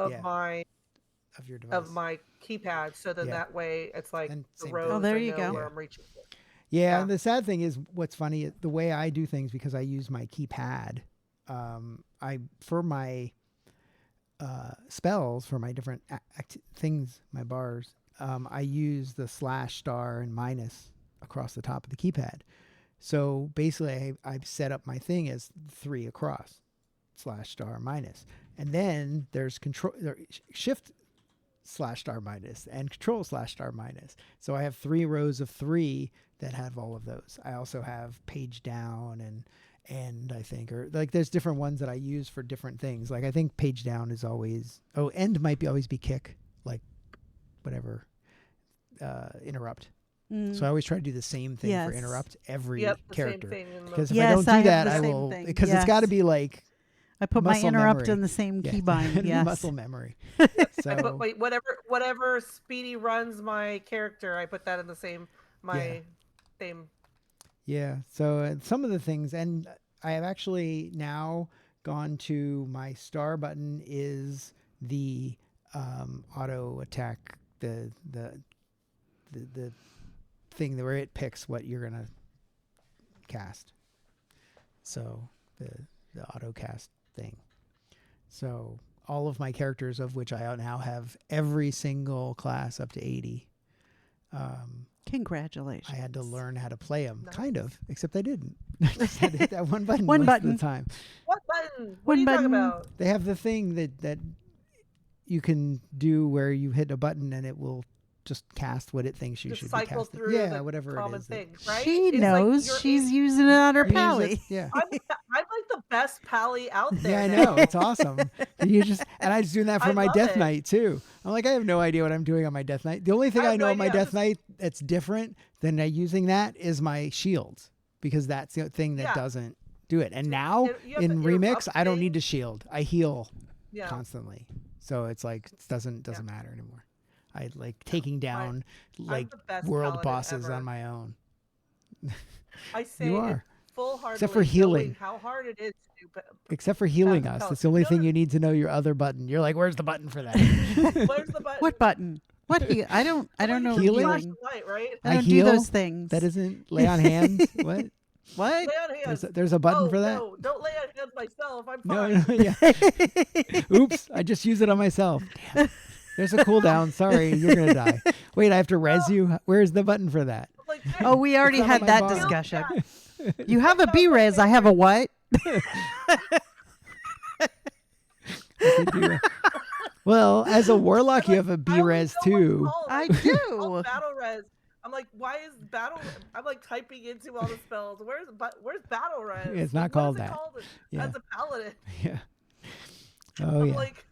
Speaker 6: of your device.
Speaker 5: of my keypad, so then
Speaker 6: Yeah.
Speaker 5: that way it's like
Speaker 6: And
Speaker 5: the
Speaker 6: same
Speaker 5: rows.
Speaker 6: thing.
Speaker 4: Oh, there
Speaker 5: I
Speaker 4: you
Speaker 5: know
Speaker 4: go.
Speaker 5: where
Speaker 6: Yeah.
Speaker 5: I'm reaching for.
Speaker 6: Yeah,
Speaker 5: Yeah.
Speaker 6: and the sad thing is, what's funny, the way I do things because I use my keypad. I for my spells for my different things, my bars. I use the slash, star, and minus across the top of the keypad. So basically, I've set up my thing as 3 across, slash, star, minus, and then there's shift slash star minus and control slash star minus. So I have 3 rows of 3 that have all of those. I also have page down and I think, or like there's different ones that I use for different things. Like I think page down is always, end might always be kick, like whatever, interrupt. So I always try to do the same thing for
Speaker 4: Yes.
Speaker 6: interrupt every
Speaker 5: Yep, the
Speaker 6: character.
Speaker 5: same thing in the
Speaker 6: Because if
Speaker 4: Yes,
Speaker 6: I don't do
Speaker 4: I have
Speaker 6: that,
Speaker 4: the
Speaker 6: I
Speaker 4: same
Speaker 6: will,
Speaker 4: thing.
Speaker 6: because it's got to
Speaker 4: Yes.
Speaker 6: be like
Speaker 4: I put my
Speaker 6: muscle
Speaker 4: interrupt
Speaker 6: memory.
Speaker 4: in the same
Speaker 6: Yeah,
Speaker 4: keybind. Yes.
Speaker 6: muscle memory. So
Speaker 5: I put whatever Speedy runs my character, I put that in the same same.
Speaker 6: yeah. So some of the things, and I have actually now gone to my star button is the auto attack, the thing where it picks what you're gonna cast. So the auto cast thing. So all of my characters, of which I now have every single class up to 80.
Speaker 4: Congratulations.
Speaker 6: I had to learn how to play them,
Speaker 5: Nice.
Speaker 6: kind of, except I didn't. I just had to hit that one button
Speaker 4: One
Speaker 6: most
Speaker 4: button.
Speaker 6: of the time.
Speaker 5: What button? What
Speaker 4: One
Speaker 5: are you
Speaker 4: button.
Speaker 5: talking about?
Speaker 6: They have the thing that you can do where you hit a button and it will just cast what it thinks you
Speaker 5: Just
Speaker 6: should
Speaker 5: cycle
Speaker 6: be casting.
Speaker 5: through
Speaker 6: Yeah,
Speaker 5: the
Speaker 6: whatever it
Speaker 5: common
Speaker 6: is.
Speaker 5: things, right?
Speaker 4: She
Speaker 5: It's like
Speaker 4: knows.
Speaker 5: you're
Speaker 4: She's
Speaker 5: in-
Speaker 4: using it on her
Speaker 6: You use it-
Speaker 4: pally.
Speaker 6: Yeah.
Speaker 5: I'm like the best pally out there.
Speaker 6: Yeah, I
Speaker 5: now.
Speaker 6: know. It's awesome. And I was doing that for
Speaker 5: I
Speaker 6: my
Speaker 5: love
Speaker 6: Death
Speaker 5: it.
Speaker 6: Knight too. I'm like, I have no idea what I'm doing on my Death Knight. The only thing
Speaker 5: I
Speaker 6: I,
Speaker 5: have
Speaker 6: know
Speaker 5: no
Speaker 6: on my
Speaker 5: idea.
Speaker 6: Death Knight that's different than using that is my shields, because that's the thing that
Speaker 5: Yeah.
Speaker 6: doesn't do it. And now
Speaker 5: You have
Speaker 6: in
Speaker 5: the
Speaker 6: Remix,
Speaker 5: interrupt
Speaker 6: I don't
Speaker 5: thing.
Speaker 6: need to shield. I heal
Speaker 5: Yeah.
Speaker 6: constantly. So it's like it doesn't matter anymore. I like taking down like
Speaker 5: the best
Speaker 6: world
Speaker 5: paladin
Speaker 6: bosses
Speaker 5: ever.
Speaker 6: on my own.
Speaker 5: I say
Speaker 6: You
Speaker 5: it
Speaker 6: are.
Speaker 5: full-heartedly,
Speaker 6: Except for healing.
Speaker 5: knowing how hard it is to do.
Speaker 6: Except for healing
Speaker 5: Paladin.
Speaker 6: us. That's the only
Speaker 5: No,
Speaker 6: thing
Speaker 5: no.
Speaker 6: you need to know your other button. You're like, where's the button for that?
Speaker 5: Where's the button?
Speaker 4: What button? What I don't know
Speaker 6: Healing?
Speaker 4: healing.
Speaker 5: Light, right?
Speaker 4: I
Speaker 6: I
Speaker 4: don't
Speaker 6: heal?
Speaker 4: do those things.
Speaker 6: That isn't lay on hands. What?
Speaker 4: What?
Speaker 5: Lay on hands.
Speaker 6: There's a button
Speaker 5: Oh,
Speaker 6: for that?
Speaker 5: No, don't lay on hands myself. I'm
Speaker 6: No,
Speaker 5: fine.
Speaker 6: yeah. Oops, I just used it on myself. Damn. There's a cooldown. Sorry, you're gonna die. Wait, I have to res you? Where's the button for that?
Speaker 5: I'm like,
Speaker 4: Oh, we already
Speaker 6: not
Speaker 4: had
Speaker 6: on my
Speaker 4: that
Speaker 6: bar.
Speaker 4: discussion. You have a B-res. I have a what?
Speaker 6: I could do- Well, as a warlock, you have a
Speaker 5: I
Speaker 6: B
Speaker 5: always
Speaker 6: res
Speaker 5: know what it's
Speaker 6: too.
Speaker 5: called.
Speaker 4: I
Speaker 5: It's
Speaker 4: do.
Speaker 5: called battle res. I'm like, why is battle? I'm like typing into all the spells. Where's battle res?
Speaker 6: It's not
Speaker 5: What
Speaker 6: called
Speaker 5: is it
Speaker 6: that.
Speaker 5: called
Speaker 6: Yeah.
Speaker 5: as a paladin?
Speaker 6: Yeah. Oh
Speaker 5: I'm
Speaker 6: yeah.
Speaker 5: like,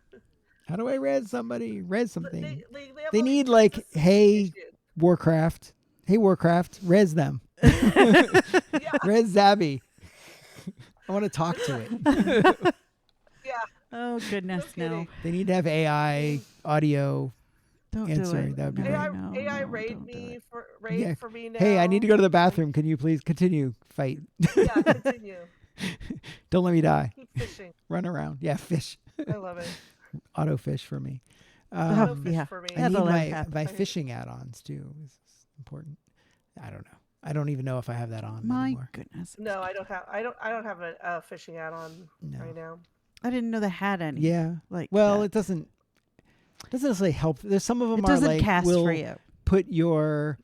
Speaker 6: How do I res somebody? Res something.
Speaker 5: they have
Speaker 6: They
Speaker 5: all these
Speaker 6: need like,
Speaker 5: consistency
Speaker 6: hey,
Speaker 5: issues.
Speaker 6: Warcraft. Hey, Warcraft, res them.
Speaker 5: Yeah,
Speaker 6: Res Zabby. I want to talk to it.
Speaker 5: yeah.
Speaker 4: Oh goodness,
Speaker 5: No
Speaker 4: no!
Speaker 5: kidding.
Speaker 6: They need to have AI audio.
Speaker 4: Don't
Speaker 6: Answer,
Speaker 4: do it.
Speaker 6: that would be
Speaker 4: No,
Speaker 6: great.
Speaker 5: AI,
Speaker 4: no,
Speaker 5: AI
Speaker 4: no,
Speaker 5: raid
Speaker 4: don't do
Speaker 5: me
Speaker 4: it.
Speaker 5: for me now.
Speaker 6: Hey, I need to go to the bathroom. Can you please continue? Fight.
Speaker 5: Yeah, continue.
Speaker 6: Don't let me die.
Speaker 5: Keep fishing.
Speaker 6: Run around. Yeah, fish.
Speaker 5: I love it.
Speaker 6: Auto fish for me.
Speaker 5: No fish
Speaker 4: yeah.
Speaker 5: for me.
Speaker 6: I
Speaker 4: That's
Speaker 6: need
Speaker 4: all
Speaker 6: my
Speaker 4: that happened.
Speaker 6: my fishing add-ons too. Is important. I don't know. I don't even know if I have that on
Speaker 4: My
Speaker 6: anymore.
Speaker 4: goodness.
Speaker 5: No, I don't have a fishing add-on
Speaker 6: No.
Speaker 5: right now.
Speaker 4: I didn't know they had any.
Speaker 6: Yeah.
Speaker 4: Like
Speaker 6: Well,
Speaker 4: that.
Speaker 6: it doesn't necessarily help. There's some of them
Speaker 4: It
Speaker 6: are
Speaker 4: doesn't
Speaker 6: like
Speaker 4: cast
Speaker 6: will
Speaker 4: for you.
Speaker 6: put your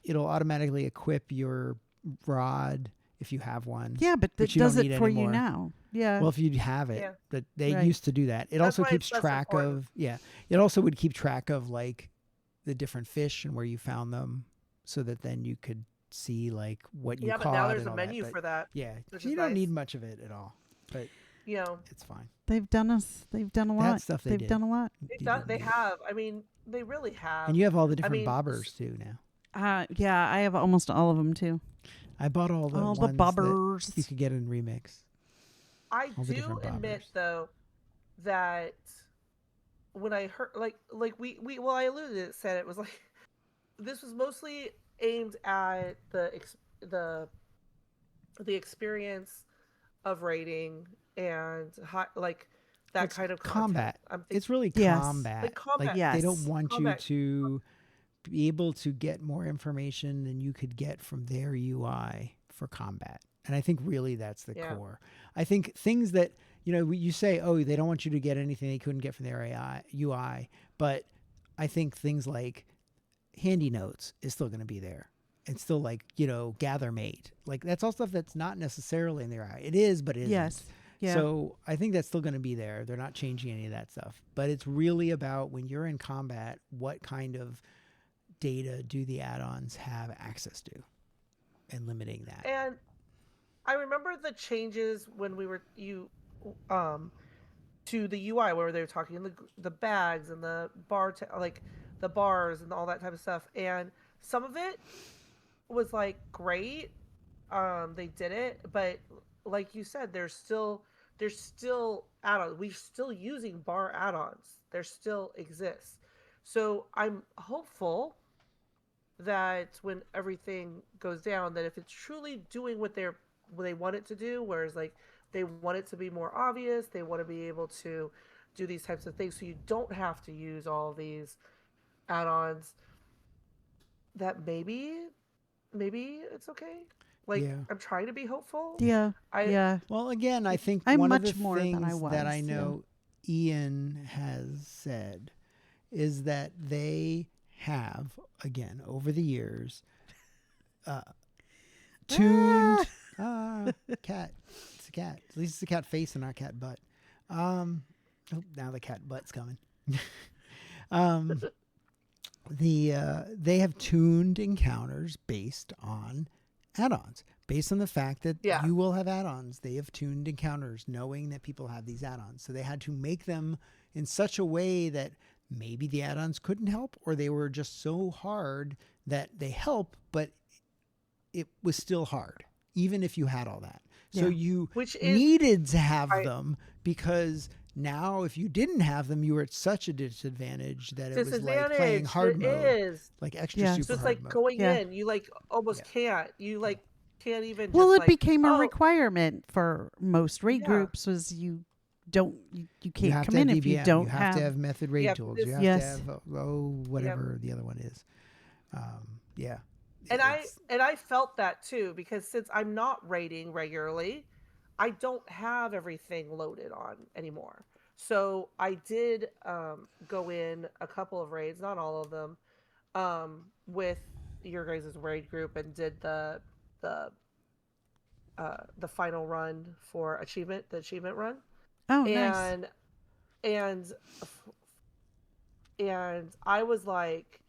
Speaker 6: it'll automatically equip your rod if you have one.
Speaker 4: Yeah, but
Speaker 6: Which
Speaker 4: that
Speaker 6: you don't
Speaker 4: does it
Speaker 6: need
Speaker 4: for
Speaker 6: anymore.
Speaker 4: you now. Yeah.
Speaker 6: Well, if you have it,
Speaker 5: Yeah.
Speaker 6: but they
Speaker 4: Right.
Speaker 6: used to do that. It
Speaker 5: That's
Speaker 6: also
Speaker 5: why
Speaker 6: keeps
Speaker 5: it's less
Speaker 6: track
Speaker 5: important.
Speaker 6: of It also would keep track of like the different fish and where you found them, so that then you could see like what you
Speaker 5: Yeah,
Speaker 6: caught.
Speaker 5: but now there's
Speaker 6: and
Speaker 5: a
Speaker 6: all
Speaker 5: menu
Speaker 6: that.
Speaker 5: for that.
Speaker 6: Yeah,
Speaker 5: which
Speaker 6: you
Speaker 5: is
Speaker 6: don't
Speaker 5: nice.
Speaker 6: need much of it at all, but
Speaker 5: You know,
Speaker 6: it's fine.
Speaker 4: They've done a lot.
Speaker 6: That stuff they
Speaker 4: They've
Speaker 6: did.
Speaker 4: done a lot.
Speaker 5: they have. I mean, they really have.
Speaker 6: And you have all the different
Speaker 5: mean,
Speaker 6: bobbers too now.
Speaker 4: Yeah, I have almost all of them too.
Speaker 6: I bought all the
Speaker 4: all the
Speaker 6: ones that
Speaker 4: bobbers.
Speaker 6: you could get in Remix.
Speaker 5: I
Speaker 6: all the
Speaker 5: do
Speaker 6: different
Speaker 5: admit
Speaker 6: bobbers.
Speaker 5: though that when I heard well, I alluded to it, said it was like this was mostly aimed at the the experience of raiding and like
Speaker 6: Well,
Speaker 5: that
Speaker 6: it's
Speaker 5: kind of content.
Speaker 6: combat.
Speaker 5: I'm thinking
Speaker 6: It's really
Speaker 4: Yes.
Speaker 6: combat.
Speaker 5: like combat.
Speaker 6: They don't
Speaker 4: Yes.
Speaker 6: want you
Speaker 5: Combat.
Speaker 6: to be able to get more information than you could get from their UI for combat. And I think really that's the
Speaker 5: Yeah.
Speaker 6: core. I think things that, you say, oh, they don't want you to get anything they couldn't get from their UI, but I think things like handy notes is still going to be there. It's still like, gather mate. Like that's all stuff that's not necessarily in their UI. It is, but it isn't.
Speaker 4: Yes. Yeah.
Speaker 6: So I think that's still going to be there. They're not changing any of that stuff. But it's really about when you're in combat, what kind of data do the add-ons have access to, and limiting that.
Speaker 5: And I remember the changes when we were to the UI where they were talking in the bags and the like the bars and all that type of stuff. And some of it was like great. They did it, but like you said, there's still add-ons. We're still using bar add-ons. There still exists. So I'm hopeful that when everything goes down, that if it's truly doing what they want it to do, whereas like they want it to be more obvious, they want to be able to do these types of things, so you don't have to use all these add-ons. That maybe it's okay. Like
Speaker 6: Yeah.
Speaker 5: I'm trying to be hopeful.
Speaker 4: Yeah.
Speaker 5: I
Speaker 6: Well, again, I think
Speaker 4: I'm
Speaker 6: one of
Speaker 4: much
Speaker 6: the
Speaker 4: more than
Speaker 6: things
Speaker 4: I was,
Speaker 6: that I
Speaker 4: yeah.
Speaker 6: know Ian has said is that they have, again, over the years, tuned cat. It's a cat. At least it's a cat face and not cat butt. Oh, now the cat butt's coming. They have tuned encounters based on add-ons, based on the fact that
Speaker 5: Yeah.
Speaker 6: you will have add-ons. They have tuned encounters knowing that people have these add-ons. So they had to make them in such a way that maybe the add-ons couldn't help, or they were just so hard that they help, but it was still hard, even if you had all that. So
Speaker 4: Yeah.
Speaker 6: you
Speaker 5: Which is-
Speaker 6: needed to have
Speaker 5: I-
Speaker 6: them, because now if you didn't have them, you were at such a disadvantage that it was like playing
Speaker 5: disadvantage.
Speaker 6: hard
Speaker 5: It
Speaker 6: mode,
Speaker 5: is.
Speaker 6: like extra
Speaker 4: Yes.
Speaker 6: super
Speaker 5: So it's
Speaker 6: hard
Speaker 5: like
Speaker 6: mode.
Speaker 5: going
Speaker 4: Yeah.
Speaker 5: in, you like almost can't. You like can't even.
Speaker 4: Well,
Speaker 5: just,
Speaker 4: it
Speaker 5: like,
Speaker 4: became a
Speaker 5: oh,
Speaker 4: requirement for most raid
Speaker 5: Yeah.
Speaker 4: groups was you can't
Speaker 6: have
Speaker 4: come
Speaker 6: to
Speaker 4: in
Speaker 6: have
Speaker 4: if you
Speaker 6: DBM.
Speaker 4: don't
Speaker 6: you have to have method raid
Speaker 5: Yeah,
Speaker 6: tools.
Speaker 5: this-
Speaker 6: You have
Speaker 4: Yes.
Speaker 6: to have whatever the other one is. Yeah.
Speaker 5: And
Speaker 6: It's-
Speaker 5: I felt that too, because since I'm not raiding regularly, I don't have everything loaded on anymore. So I did go in a couple of raids, not all of them, with your guys' raid group, and did the final run for the achievement run.
Speaker 4: Oh, nice.
Speaker 5: And I was like,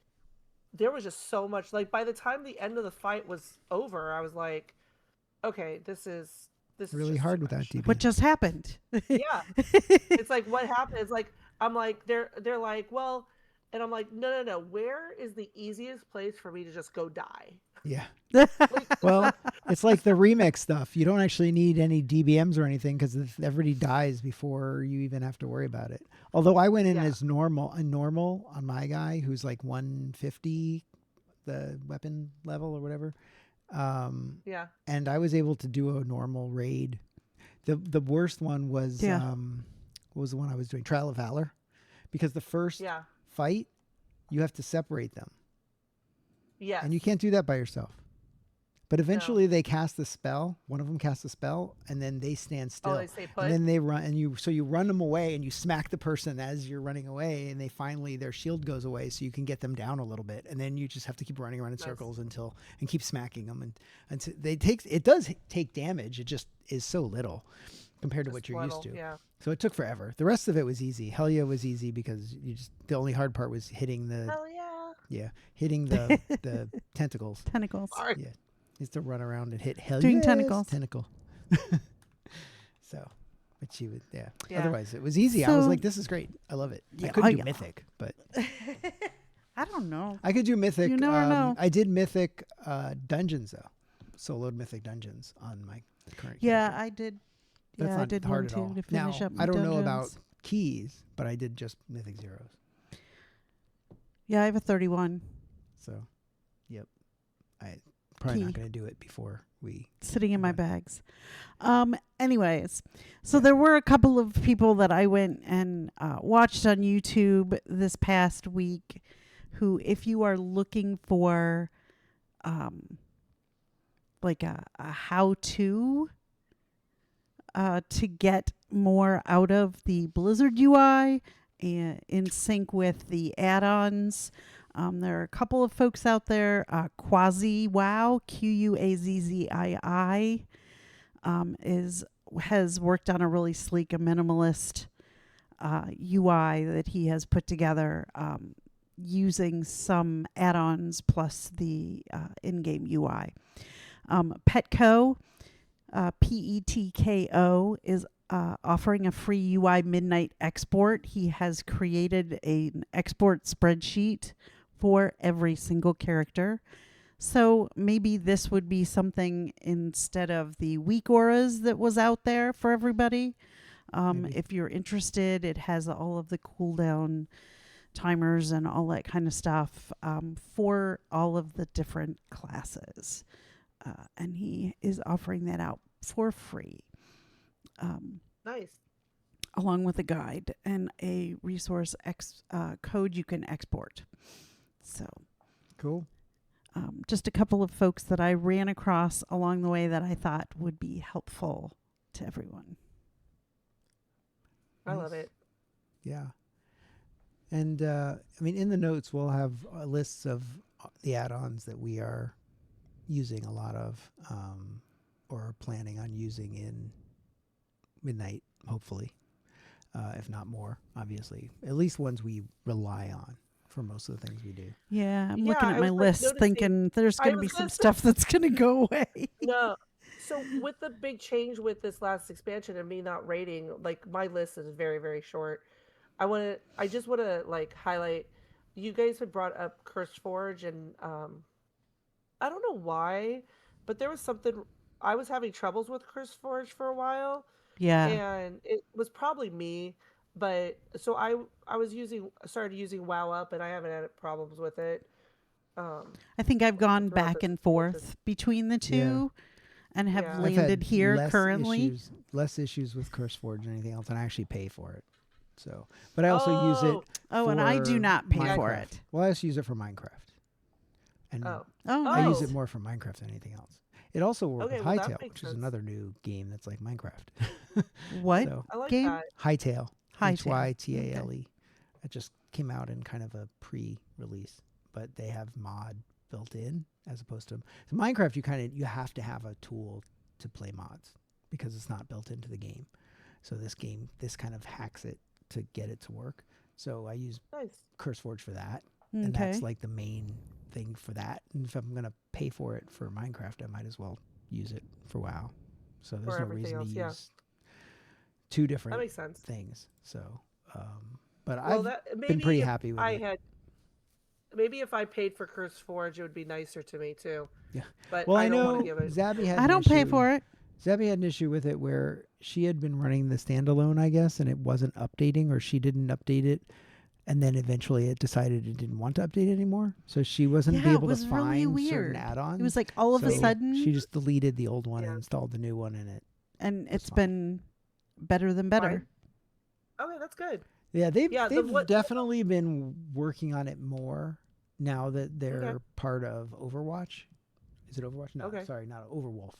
Speaker 5: there was just so much, like by the time the end of the fight was over, I was like, okay, this is
Speaker 6: really
Speaker 5: just
Speaker 6: hard
Speaker 5: too
Speaker 6: without
Speaker 5: much.
Speaker 6: DBM.
Speaker 4: What just happened?
Speaker 5: Yeah. It's like, what happened? It's like, I'm like, they're like, well, and I'm like, no, where is the easiest place for me to just go die?
Speaker 6: Yeah.
Speaker 5: Like,
Speaker 6: Well, it's like the remix stuff. You don't actually need any DBMs or anything, because everybody dies before you even have to worry about it. Although I went in
Speaker 5: Yeah.
Speaker 6: as normal on my guy, who's like 150, the weapon level or whatever.
Speaker 5: yeah.
Speaker 6: And I was able to do a normal raid. The worst one was
Speaker 4: Yeah.
Speaker 6: what was the one I was doing? Trial of Valor, because the first
Speaker 5: Yeah.
Speaker 6: fight you have to separate them.
Speaker 5: Yes.
Speaker 6: And you can't do that by yourself. But eventually they cast a spell. One of them casts a spell, and then they stand still.
Speaker 5: Oh, they stay put?
Speaker 6: And then they run, and you run them away, and you smack the person as you're running away, and their shield goes away, so you can get them down a little bit, and then you just have to keep running around in circles and keep smacking them, and it does take damage. It just is so little compared to
Speaker 5: Just
Speaker 6: what you're
Speaker 5: little,
Speaker 6: used to.
Speaker 5: yeah.
Speaker 6: So it took forever. The rest of it was easy. Hellia was easy because the only hard part was hitting the
Speaker 5: Hell yeah.
Speaker 6: hitting the tentacles.
Speaker 4: Tentacles.
Speaker 5: Sorry.
Speaker 6: Yeah. Used to run around and hit hell
Speaker 4: Doing
Speaker 6: yes,
Speaker 4: tentacles.
Speaker 6: tentacle. So, but she would, yeah.
Speaker 5: Yeah.
Speaker 6: Otherwise, it was easy. I was
Speaker 4: So-
Speaker 6: like, this is great. I love it. I
Speaker 4: Yeah,
Speaker 6: couldn't
Speaker 4: oh,
Speaker 6: do
Speaker 4: yeah.
Speaker 6: mythic, but
Speaker 4: I don't know.
Speaker 6: I could do mythic.
Speaker 4: You never know.
Speaker 6: I did mythic dungeons though. Soloed mythic dungeons on my current.
Speaker 4: Yeah,
Speaker 6: character.
Speaker 4: I did.
Speaker 6: That's
Speaker 4: Yeah, I
Speaker 6: not
Speaker 4: did
Speaker 6: hard
Speaker 4: one
Speaker 6: at
Speaker 4: too
Speaker 6: all.
Speaker 4: to finish
Speaker 6: Now,
Speaker 4: up my
Speaker 6: I don't know about
Speaker 4: dungeons.
Speaker 6: keys, but I did just Mythic Zeros.
Speaker 4: Yeah, I have a 31
Speaker 6: So, yep. I probably
Speaker 4: Key.
Speaker 6: not going to do it before we.
Speaker 4: sitting in my
Speaker 6: Right.
Speaker 4: bags. Anyways, so there were a couple of people that I went and watched on YouTube this past week who, if you are looking for like a how-to to get more out of the Blizzard UI and in sync with the add-ons. There are a couple of folks out there. Quasi Wow, Quazzii, has worked on a really sleek and minimalist UI that he has put together using some add-ons plus the in-game UI. Petco, Petko, is offering a free UI midnight export. He has created an export spreadsheet for every single character. So maybe this would be something instead of the weak auras that was out there for everybody.
Speaker 6: Maybe.
Speaker 4: If you're interested, it has all of the cooldown timers and all that kind of stuff for all of the different classes. And he is offering that out for free.
Speaker 5: Nice.
Speaker 4: Along with a guide and a resource code you can export. So
Speaker 6: Cool.
Speaker 4: just a couple of folks that I ran across along the way that I thought would be helpful to everyone.
Speaker 5: I love
Speaker 6: Nice.
Speaker 5: it.
Speaker 6: Yeah. And I mean, in the notes, we'll have lists of the add-ons that we are using a lot of or planning on using in Midnight, hopefully, if not more, obviously. At least ones we rely on for most of the things we do.
Speaker 4: Yeah, I'm
Speaker 5: Yeah,
Speaker 4: looking at
Speaker 5: I
Speaker 4: my
Speaker 5: was, like,
Speaker 4: list
Speaker 5: noticing-
Speaker 4: thinking there's
Speaker 5: I
Speaker 4: going to
Speaker 5: was
Speaker 4: be some
Speaker 5: gonna say-
Speaker 4: stuff that's going to go away.
Speaker 5: No. So with the big change with this last expansion and me not rating, like my list is very, very short. I just want to like highlight. You guys had brought up Cursed Forge, and I don't know why, but there was something. I was having troubles with Cursed Forge for a while,
Speaker 4: Yeah.
Speaker 5: and it was probably me. But so I was started using WoW Up, and I haven't had problems with it.
Speaker 4: I think I've gone
Speaker 5: throughout
Speaker 4: back
Speaker 5: this
Speaker 4: and
Speaker 5: expansion.
Speaker 4: forth between the two and have
Speaker 5: Yeah.
Speaker 6: I've had
Speaker 4: landed here
Speaker 6: less
Speaker 4: currently.
Speaker 6: less issues with CurseForge than anything else, and I actually pay for it. So, but I also use it.
Speaker 4: Oh, and I do
Speaker 6: for
Speaker 4: not pay for
Speaker 6: Minecraft.
Speaker 4: it.
Speaker 6: Well, I also use it for Minecraft, and
Speaker 5: Oh.
Speaker 4: Oh,
Speaker 6: I use
Speaker 4: nice.
Speaker 6: it more for Minecraft than anything else. It also works
Speaker 5: Okay,
Speaker 6: with
Speaker 5: well, that
Speaker 6: Hightail,
Speaker 5: makes
Speaker 6: which is
Speaker 5: sense.
Speaker 6: another new game that's like Minecraft.
Speaker 4: What
Speaker 6: So,
Speaker 5: I like
Speaker 4: game?
Speaker 5: that.
Speaker 6: Hightail,
Speaker 4: Hightail.
Speaker 6: Hytale. It just came out in kind of a pre-release, but they have mod built in as opposed to so Minecraft. You have to have a tool to play mods because it's not built into the game. So this kind of hacks it to get it to work. So I use
Speaker 5: Nice.
Speaker 6: CurseForge for that, and
Speaker 4: Okay.
Speaker 6: that's like the main thing for that. And if I'm gonna pay for it for Minecraft, I might as well use it for WoW. So there's no
Speaker 5: everything
Speaker 6: reason
Speaker 5: else,
Speaker 6: to
Speaker 5: yeah.
Speaker 6: use two
Speaker 5: That
Speaker 6: different
Speaker 5: makes sense.
Speaker 6: things. So, but
Speaker 5: Well,
Speaker 6: I've
Speaker 5: that
Speaker 6: been
Speaker 5: maybe
Speaker 6: pretty
Speaker 5: if
Speaker 6: happy with
Speaker 5: I
Speaker 6: it.
Speaker 5: had maybe if I paid for Cursed Forge, it would be nicer to me too.
Speaker 6: Yeah.
Speaker 5: But
Speaker 6: Well,
Speaker 5: I
Speaker 6: I
Speaker 5: don't want
Speaker 6: know
Speaker 5: to give it.
Speaker 6: Zabby had.
Speaker 4: I
Speaker 6: an
Speaker 4: don't pay
Speaker 6: issue-
Speaker 4: for it.
Speaker 6: Zabby had an issue with it where she had been running the standalone, I guess, and it wasn't updating, or she didn't update it, and then eventually it decided it didn't want to update it anymore, so she wasn't
Speaker 4: Yeah, it
Speaker 6: able
Speaker 4: was
Speaker 6: to
Speaker 4: really
Speaker 6: find
Speaker 4: weird.
Speaker 6: certain add-ons.
Speaker 4: It was like all of a
Speaker 6: So
Speaker 4: sudden,
Speaker 6: she just deleted the old one
Speaker 5: Yeah.
Speaker 6: and installed the new one in it.
Speaker 4: and it's
Speaker 6: fine.
Speaker 4: been better than better.
Speaker 5: Okay, that's good.
Speaker 6: Yeah, they've
Speaker 5: Yeah,
Speaker 6: definitely been working on it more now that they're part of Overwatch. Is it Overwatch? No,
Speaker 5: Okay.
Speaker 6: sorry, not Overwolf.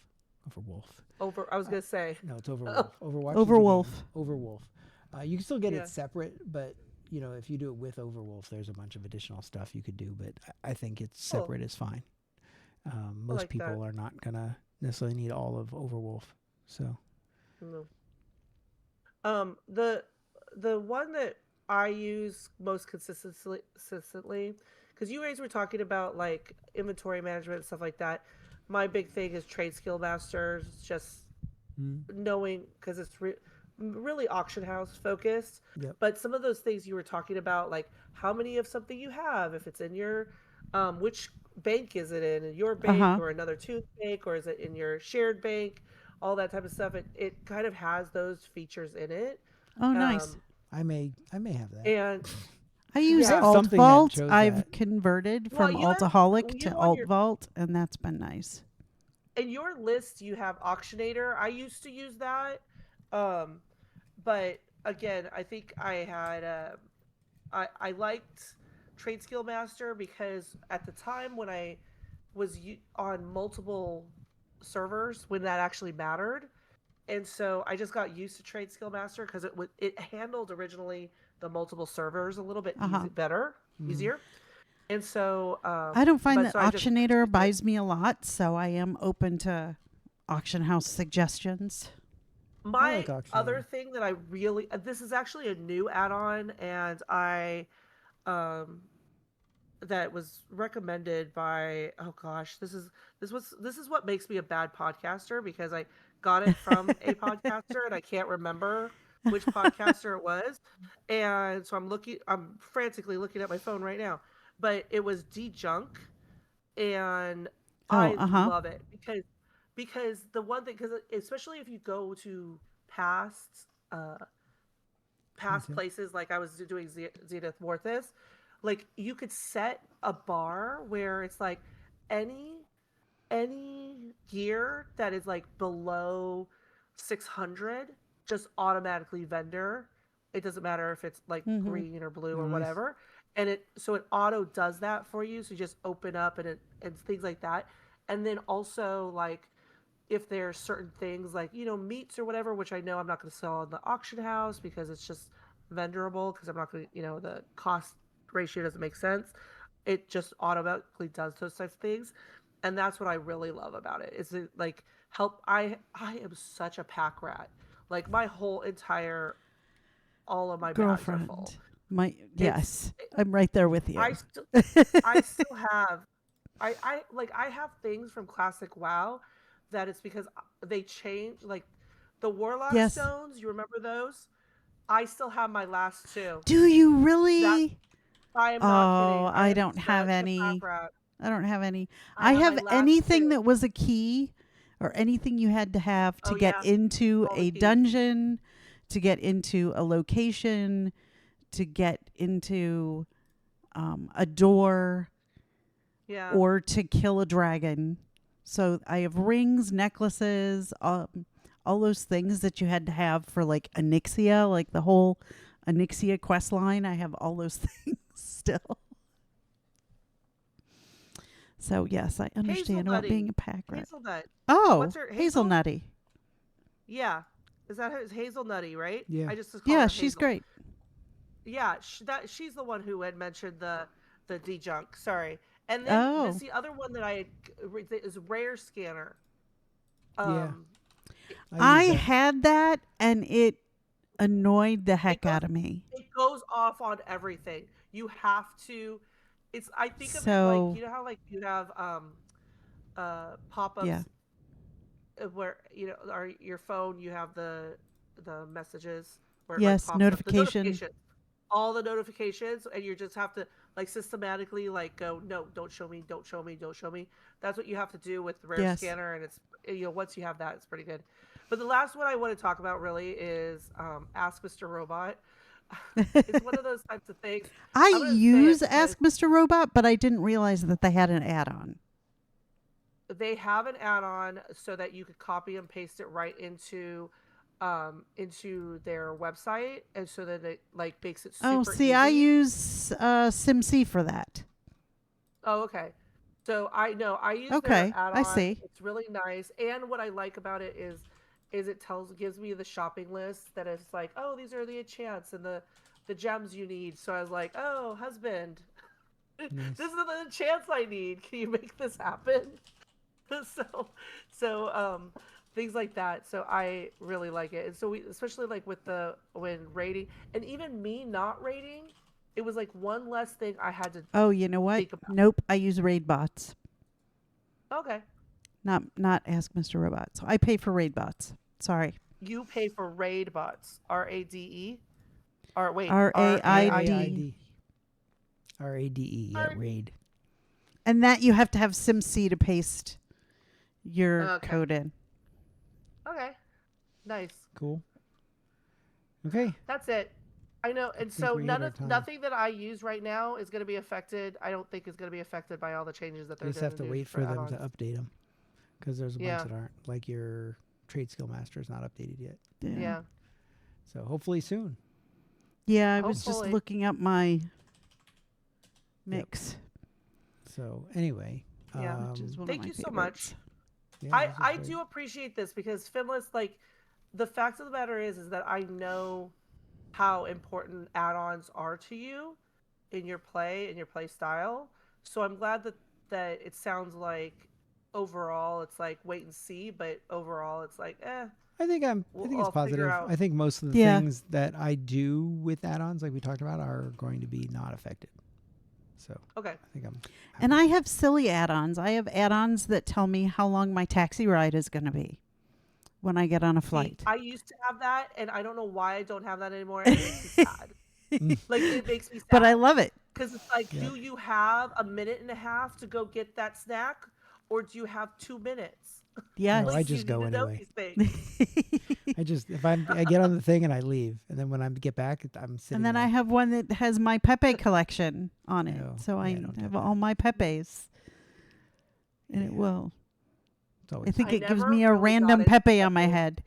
Speaker 6: Overwolf.
Speaker 5: I was gonna say.
Speaker 6: No, it's Overwolf. Overwatch. is the
Speaker 4: Overwolf.
Speaker 6: game. Overwolf. You can still get
Speaker 5: Yeah.
Speaker 6: it separate, but if you do it with Overwolf, there's a bunch of additional stuff you could do. But I think it's
Speaker 5: Cool.
Speaker 6: separate is fine. Most
Speaker 5: like
Speaker 6: people
Speaker 5: that.
Speaker 6: are not gonna necessarily need all of Overwolf. So
Speaker 5: No. The one that I use most consistently, because you guys were talking about like inventory management and stuff like that. My big thing is trade skill masters. Just knowing because it's really auction house focused.
Speaker 6: Yep.
Speaker 5: But some of those things you were talking about, like how many of something you have, if it's in your, which bank is it in your bank
Speaker 4: Uh-huh.
Speaker 5: or another tooth bank, or is it in your shared bank? All that type of stuff. It kind of has those features in it.
Speaker 4: Oh, nice.
Speaker 6: I may have that.
Speaker 5: And
Speaker 4: I use
Speaker 5: Yeah.
Speaker 6: have
Speaker 4: Alt
Speaker 6: something that
Speaker 4: Vault.
Speaker 6: shows
Speaker 4: I've
Speaker 6: that.
Speaker 4: converted
Speaker 5: well,
Speaker 4: from
Speaker 5: you have
Speaker 4: Altaholic
Speaker 5: you
Speaker 4: to
Speaker 5: on
Speaker 4: Alt
Speaker 5: your
Speaker 4: Vault, and that's been nice.
Speaker 5: in your list you have Auctionator. I used to use that, um, but again, I think I had I liked Trade Skill Master because at the time when I was on multiple servers when that actually mattered, and so I just got used to Trade Skill Master because it handled originally the multiple servers a little bit
Speaker 4: Uh-huh.
Speaker 5: easier, and so
Speaker 4: I don't find
Speaker 5: but
Speaker 4: that
Speaker 5: so I just
Speaker 4: Auctionator
Speaker 5: used it.
Speaker 4: buys me a lot, so I am open to auction house suggestions.
Speaker 6: I like
Speaker 5: My other
Speaker 6: Auctioneer.
Speaker 5: thing that I really this is actually a new add-on, and I um that was recommended by, oh gosh, this is what makes me a bad podcaster, because I got it from a podcaster and I can't remember which podcaster it was, and so I'm frantically looking at my phone right now, but it was D-Junk, and
Speaker 4: Oh,
Speaker 5: I
Speaker 4: uh-huh.
Speaker 5: love it because the one thing, because especially if you go to past uh past
Speaker 6: Content.
Speaker 5: places, like I was doing Zenith Morthis, like you could set a bar where it's like any gear that is like below 600 just automatically vendor. It doesn't matter if it's like
Speaker 4: Mm-hmm.
Speaker 5: green or blue or
Speaker 6: Nice.
Speaker 5: whatever, and it auto does that for you, so you just open up and things like that. And then also, like, if there's certain things like, meats or whatever, which I know I'm not going to sell in the auction house because it's just vendorable, because I'm not going to, the cost ratio doesn't make sense. It just automatically does those types of things, and that's what I really love about it. Is it like help? I am such a pack rat. Like my whole entire all of my bags are full.
Speaker 4: Girlfriend. My
Speaker 5: It's
Speaker 4: yes. I'm right there with
Speaker 5: I
Speaker 4: you.
Speaker 5: still I still have I have things from Classic WoW that it's because they changed, like the Warlock
Speaker 4: Yes.
Speaker 5: stones. You remember those? I still have my last two.
Speaker 4: Do you
Speaker 5: That
Speaker 4: really?
Speaker 5: I am not kidding.
Speaker 4: Oh,
Speaker 5: I
Speaker 4: I
Speaker 5: am
Speaker 4: don't have
Speaker 5: such a pack
Speaker 4: any.
Speaker 5: rat.
Speaker 4: I don't have any.
Speaker 5: I
Speaker 4: I
Speaker 5: have my
Speaker 4: have
Speaker 5: last
Speaker 4: anything
Speaker 5: two.
Speaker 4: that was a key or anything you had to have to
Speaker 5: Oh
Speaker 4: get
Speaker 5: yeah,
Speaker 4: into
Speaker 5: all the
Speaker 4: a
Speaker 5: keys.
Speaker 4: dungeon, to get into a location, to get into a door,
Speaker 5: Yeah.
Speaker 4: or to kill a dragon. So I have rings, necklaces, all those things that you had to have for like Onyxia, like the whole Onyxia quest line. I have all those things still. So yes, I understand about being
Speaker 5: Hazelnutty.
Speaker 4: a pack rat.
Speaker 5: Hazelnut.
Speaker 4: Oh,
Speaker 5: What's her Hazel?
Speaker 4: hazelnutty.
Speaker 5: Yeah. Is that Hazelnutty, right?
Speaker 6: Yeah.
Speaker 5: I just call
Speaker 4: Yeah,
Speaker 5: her
Speaker 4: she's
Speaker 5: Hazel.
Speaker 4: great.
Speaker 5: Yeah, she's the one who had mentioned the D-Junk. Sorry. And then this
Speaker 4: Oh,
Speaker 5: the other one that is Rare Scanner.
Speaker 6: Yeah.
Speaker 5: Um
Speaker 6: I
Speaker 4: I
Speaker 6: use that.
Speaker 4: had that and it annoyed the
Speaker 5: it
Speaker 4: heck
Speaker 5: goes
Speaker 4: out of me.
Speaker 5: it goes off on everything. You have to it's I think of it like,
Speaker 4: So,
Speaker 5: how like you have
Speaker 4: yeah.
Speaker 5: pop-ups, where or your phone, you have the messages where it like
Speaker 4: Yes,
Speaker 5: pops up the
Speaker 4: notification.
Speaker 5: notifications, all the notifications, and you just have to like systematically like go, no, don't show me, don't show me, don't show me. That's what you have to do with Rare
Speaker 4: Yes.
Speaker 5: Scanner, and it's, once you have that, it's pretty good. But the last one I want to talk about really is Ask Mr. Robot. It's one of those types of things.
Speaker 4: I
Speaker 5: I'm gonna say it
Speaker 4: use
Speaker 5: because
Speaker 4: Ask Mr. Robot, but I didn't realize that they had an add-on.
Speaker 5: they have an add-on so that you could copy and paste it right into their website, and so that it like makes it
Speaker 4: Oh,
Speaker 5: super
Speaker 4: see, I
Speaker 5: easy.
Speaker 4: use SimC for that.
Speaker 5: Oh, okay. So I know I use their
Speaker 4: Okay, I
Speaker 5: add-on.
Speaker 4: see.
Speaker 5: It's really nice, and what I like about it is it gives me the shopping list that is like, oh, these are the enchants and the gems you need. So I was like, oh, husband,
Speaker 6: Nice.
Speaker 5: this is the enchants I need. Can you make this happen? so so things like that, so I really like it. And so we, especially like with the when rating, and even me not rating, it was like one less thing I had to
Speaker 4: Oh, you know what?
Speaker 5: think about.
Speaker 4: Nope, I use raid bots,
Speaker 5: Okay.
Speaker 4: not Ask Mr. Robot. So I pay for raid bots. Sorry.
Speaker 5: You pay for raid bots, RADE, or wait,
Speaker 4: RAID.
Speaker 6: RAID. RADE. Yeah, raid.
Speaker 4: And that you have to have SimC to paste your
Speaker 5: Okay.
Speaker 4: code in.
Speaker 5: Okay, nice.
Speaker 6: Cool. Okay.
Speaker 5: That's it. I know, and
Speaker 6: think
Speaker 5: so
Speaker 6: we hit our time.
Speaker 5: nothing that I use right now is going to be affected. I don't think is going to be affected by all the changes that
Speaker 6: You
Speaker 5: they're
Speaker 6: just
Speaker 5: going
Speaker 6: have
Speaker 5: to
Speaker 6: to
Speaker 5: do
Speaker 6: wait
Speaker 5: for
Speaker 6: for them to
Speaker 5: add-ons.
Speaker 6: update them because there's a bunch
Speaker 5: Yeah.
Speaker 6: that aren't. Like your trade skill master is not updated yet.
Speaker 5: Yeah.
Speaker 6: So hopefully soon.
Speaker 4: Yeah, I was just
Speaker 5: Hopefully.
Speaker 4: looking up my mix.
Speaker 6: So anyway,
Speaker 5: Yeah.
Speaker 4: Which is one of
Speaker 5: Thank
Speaker 4: my
Speaker 5: you so
Speaker 4: favorites.
Speaker 5: much.
Speaker 6: yeah, this is
Speaker 5: I
Speaker 6: great.
Speaker 5: do appreciate this because Finless, like, the fact of the matter is that I know how important add-ons are to you in your play style. So I'm glad that it sounds like overall it's like wait and see, but overall it's like
Speaker 6: I think it's
Speaker 5: I'll figure
Speaker 6: positive.
Speaker 5: out.
Speaker 6: I think most of the
Speaker 4: Yeah.
Speaker 6: things that I do with add-ons, like we talked about, are going to be not affected. So
Speaker 5: Okay.
Speaker 6: I think I'm.
Speaker 4: And I have silly add-ons. I have add-ons that tell me how long my taxi ride is going to be when I get on a
Speaker 5: See,
Speaker 4: flight.
Speaker 5: I used to have that, and I don't know why I don't have that anymore. And it makes me sad. Like it makes me sad.
Speaker 4: But I love it.
Speaker 5: Because it's like, do you have a minute and a half to go get that snack, or do you have 2 minutes?
Speaker 4: Yes.
Speaker 6: No, I
Speaker 5: Like,
Speaker 6: just
Speaker 5: you
Speaker 6: go
Speaker 5: need to know
Speaker 6: anyway.
Speaker 5: these things.
Speaker 6: I just if I get on the thing and I leave, and then when I get back, I'm sitting.
Speaker 4: And then
Speaker 6: there.
Speaker 4: I have one that has my Pepe collection on it.
Speaker 6: No,
Speaker 4: So
Speaker 6: yeah,
Speaker 4: I
Speaker 6: don't
Speaker 4: have
Speaker 6: do
Speaker 4: all my Pepes. And it
Speaker 6: Yeah.
Speaker 4: will.
Speaker 6: It's always
Speaker 4: I think
Speaker 5: I
Speaker 4: it gives
Speaker 5: never
Speaker 4: me a
Speaker 5: really got
Speaker 4: random
Speaker 5: into
Speaker 4: Pepe on my
Speaker 5: Pepe.
Speaker 4: head.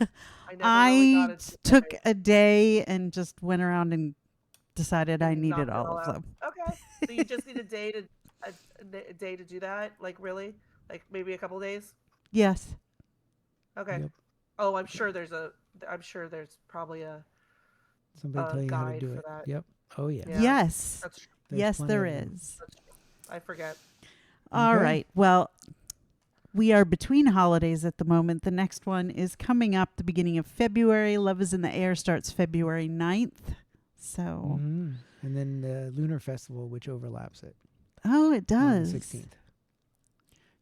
Speaker 5: I never really got into
Speaker 4: took
Speaker 5: Pepe.
Speaker 4: a day and just went around and decided I
Speaker 5: And
Speaker 4: needed
Speaker 5: knocked it
Speaker 4: all of
Speaker 5: out.
Speaker 4: them.
Speaker 5: Okay, so you just need a day to a day to do that? Like really? Like maybe a couple days?
Speaker 4: Yes.
Speaker 5: Okay.
Speaker 6: Yep.
Speaker 5: Oh, I'm sure there's probably a
Speaker 6: Somebody tell you how to
Speaker 5: guide
Speaker 6: do
Speaker 5: for
Speaker 6: it.
Speaker 5: that.
Speaker 6: Yep. Oh yeah.
Speaker 5: Yeah.
Speaker 4: Yes.
Speaker 5: That's true.
Speaker 6: There's
Speaker 4: Yes,
Speaker 6: plenty
Speaker 4: there
Speaker 6: of them.
Speaker 4: is.
Speaker 5: I forget.
Speaker 4: All
Speaker 6: Okay.
Speaker 4: right. Well, we are between holidays at the moment. The next one is coming up the beginning of February. Love is in the Air starts February 9th. So,
Speaker 6: Mhm. And then the Lunar Festival, which overlaps it.
Speaker 4: oh, it
Speaker 6: On
Speaker 4: does.
Speaker 6: the 16th.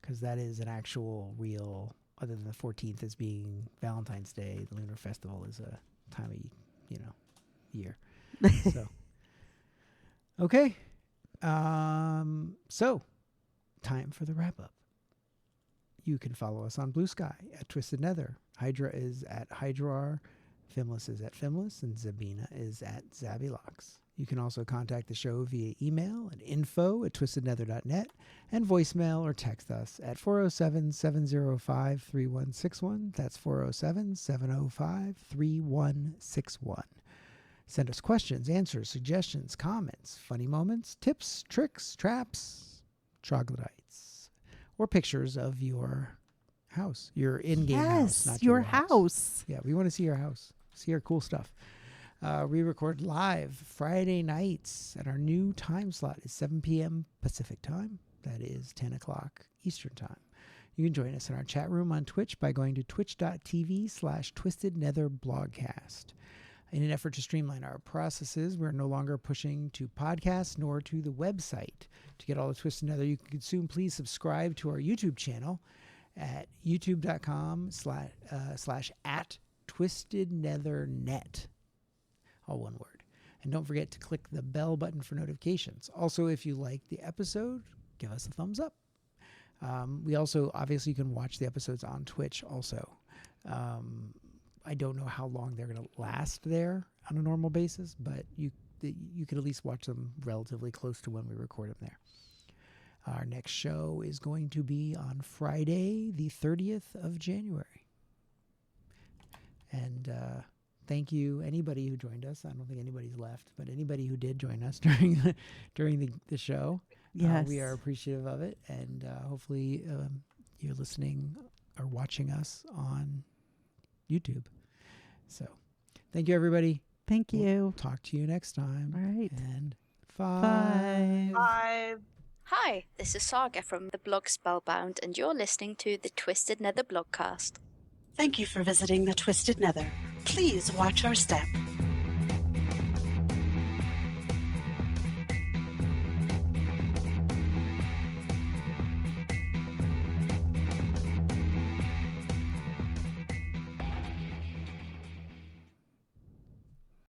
Speaker 6: Because that is an actual real, other than the 14th as being Valentine's Day, the Lunar Festival is a time of, year. So, okay. So, time for the wrap up. You can follow us on Blue Sky at Twisted Nether. Hydra is at Hydrar. Fimless is at Fimless. And Zabina is at Zabilox. You can also contact the show via email at info@twistednether.net and voicemail or text us at 407-705-3161. That's 407-705-3161. Send us questions, answers, suggestions, comments, funny moments, tips, tricks, traps, troglodytes, or pictures of your house, your in-game house,
Speaker 4: Yes,
Speaker 6: not
Speaker 4: your
Speaker 6: real
Speaker 4: house.
Speaker 6: Yeah, we want to see your house, see our cool stuff. We record live Friday nights, and our new time slot is 7 p.m. Pacific time. That is 10 o'clock Eastern time. You can join us in our chat room on Twitch by going to twitch.tv/twistednetherblogcast. In an effort to streamline our processes, we're no longer pushing to podcasts nor to the website. To get all the Twisted Nether you can consume, please subscribe to our YouTube channel at youtube.com/@twistednethernet. All one word. And don't forget to click the bell button for notifications. Also, if you like the episode, give us a thumbs up. We also, obviously, you can watch the episodes on Twitch also. I don't know how long they're going to last there on a normal basis, but you can at least watch them relatively close to when we record them there. Our next show is going to be on Friday, the 30th of January. And thank you, anybody who joined us. I don't think anybody's left, but anybody who did join us during the show.
Speaker 4: Yes.
Speaker 6: We are appreciative of it, and hopefully you're listening or watching us on YouTube. So thank you, everybody.
Speaker 4: Thank
Speaker 6: We'll
Speaker 4: you.
Speaker 6: talk to you next time.
Speaker 4: All right.
Speaker 6: And
Speaker 4: 5.
Speaker 5: Bye.
Speaker 7: Hi, this is Saga from the blog Spellbound, and you're listening to the Twisted Nether blogcast.
Speaker 2: Thank you for visiting the Twisted Nether. Please watch our step.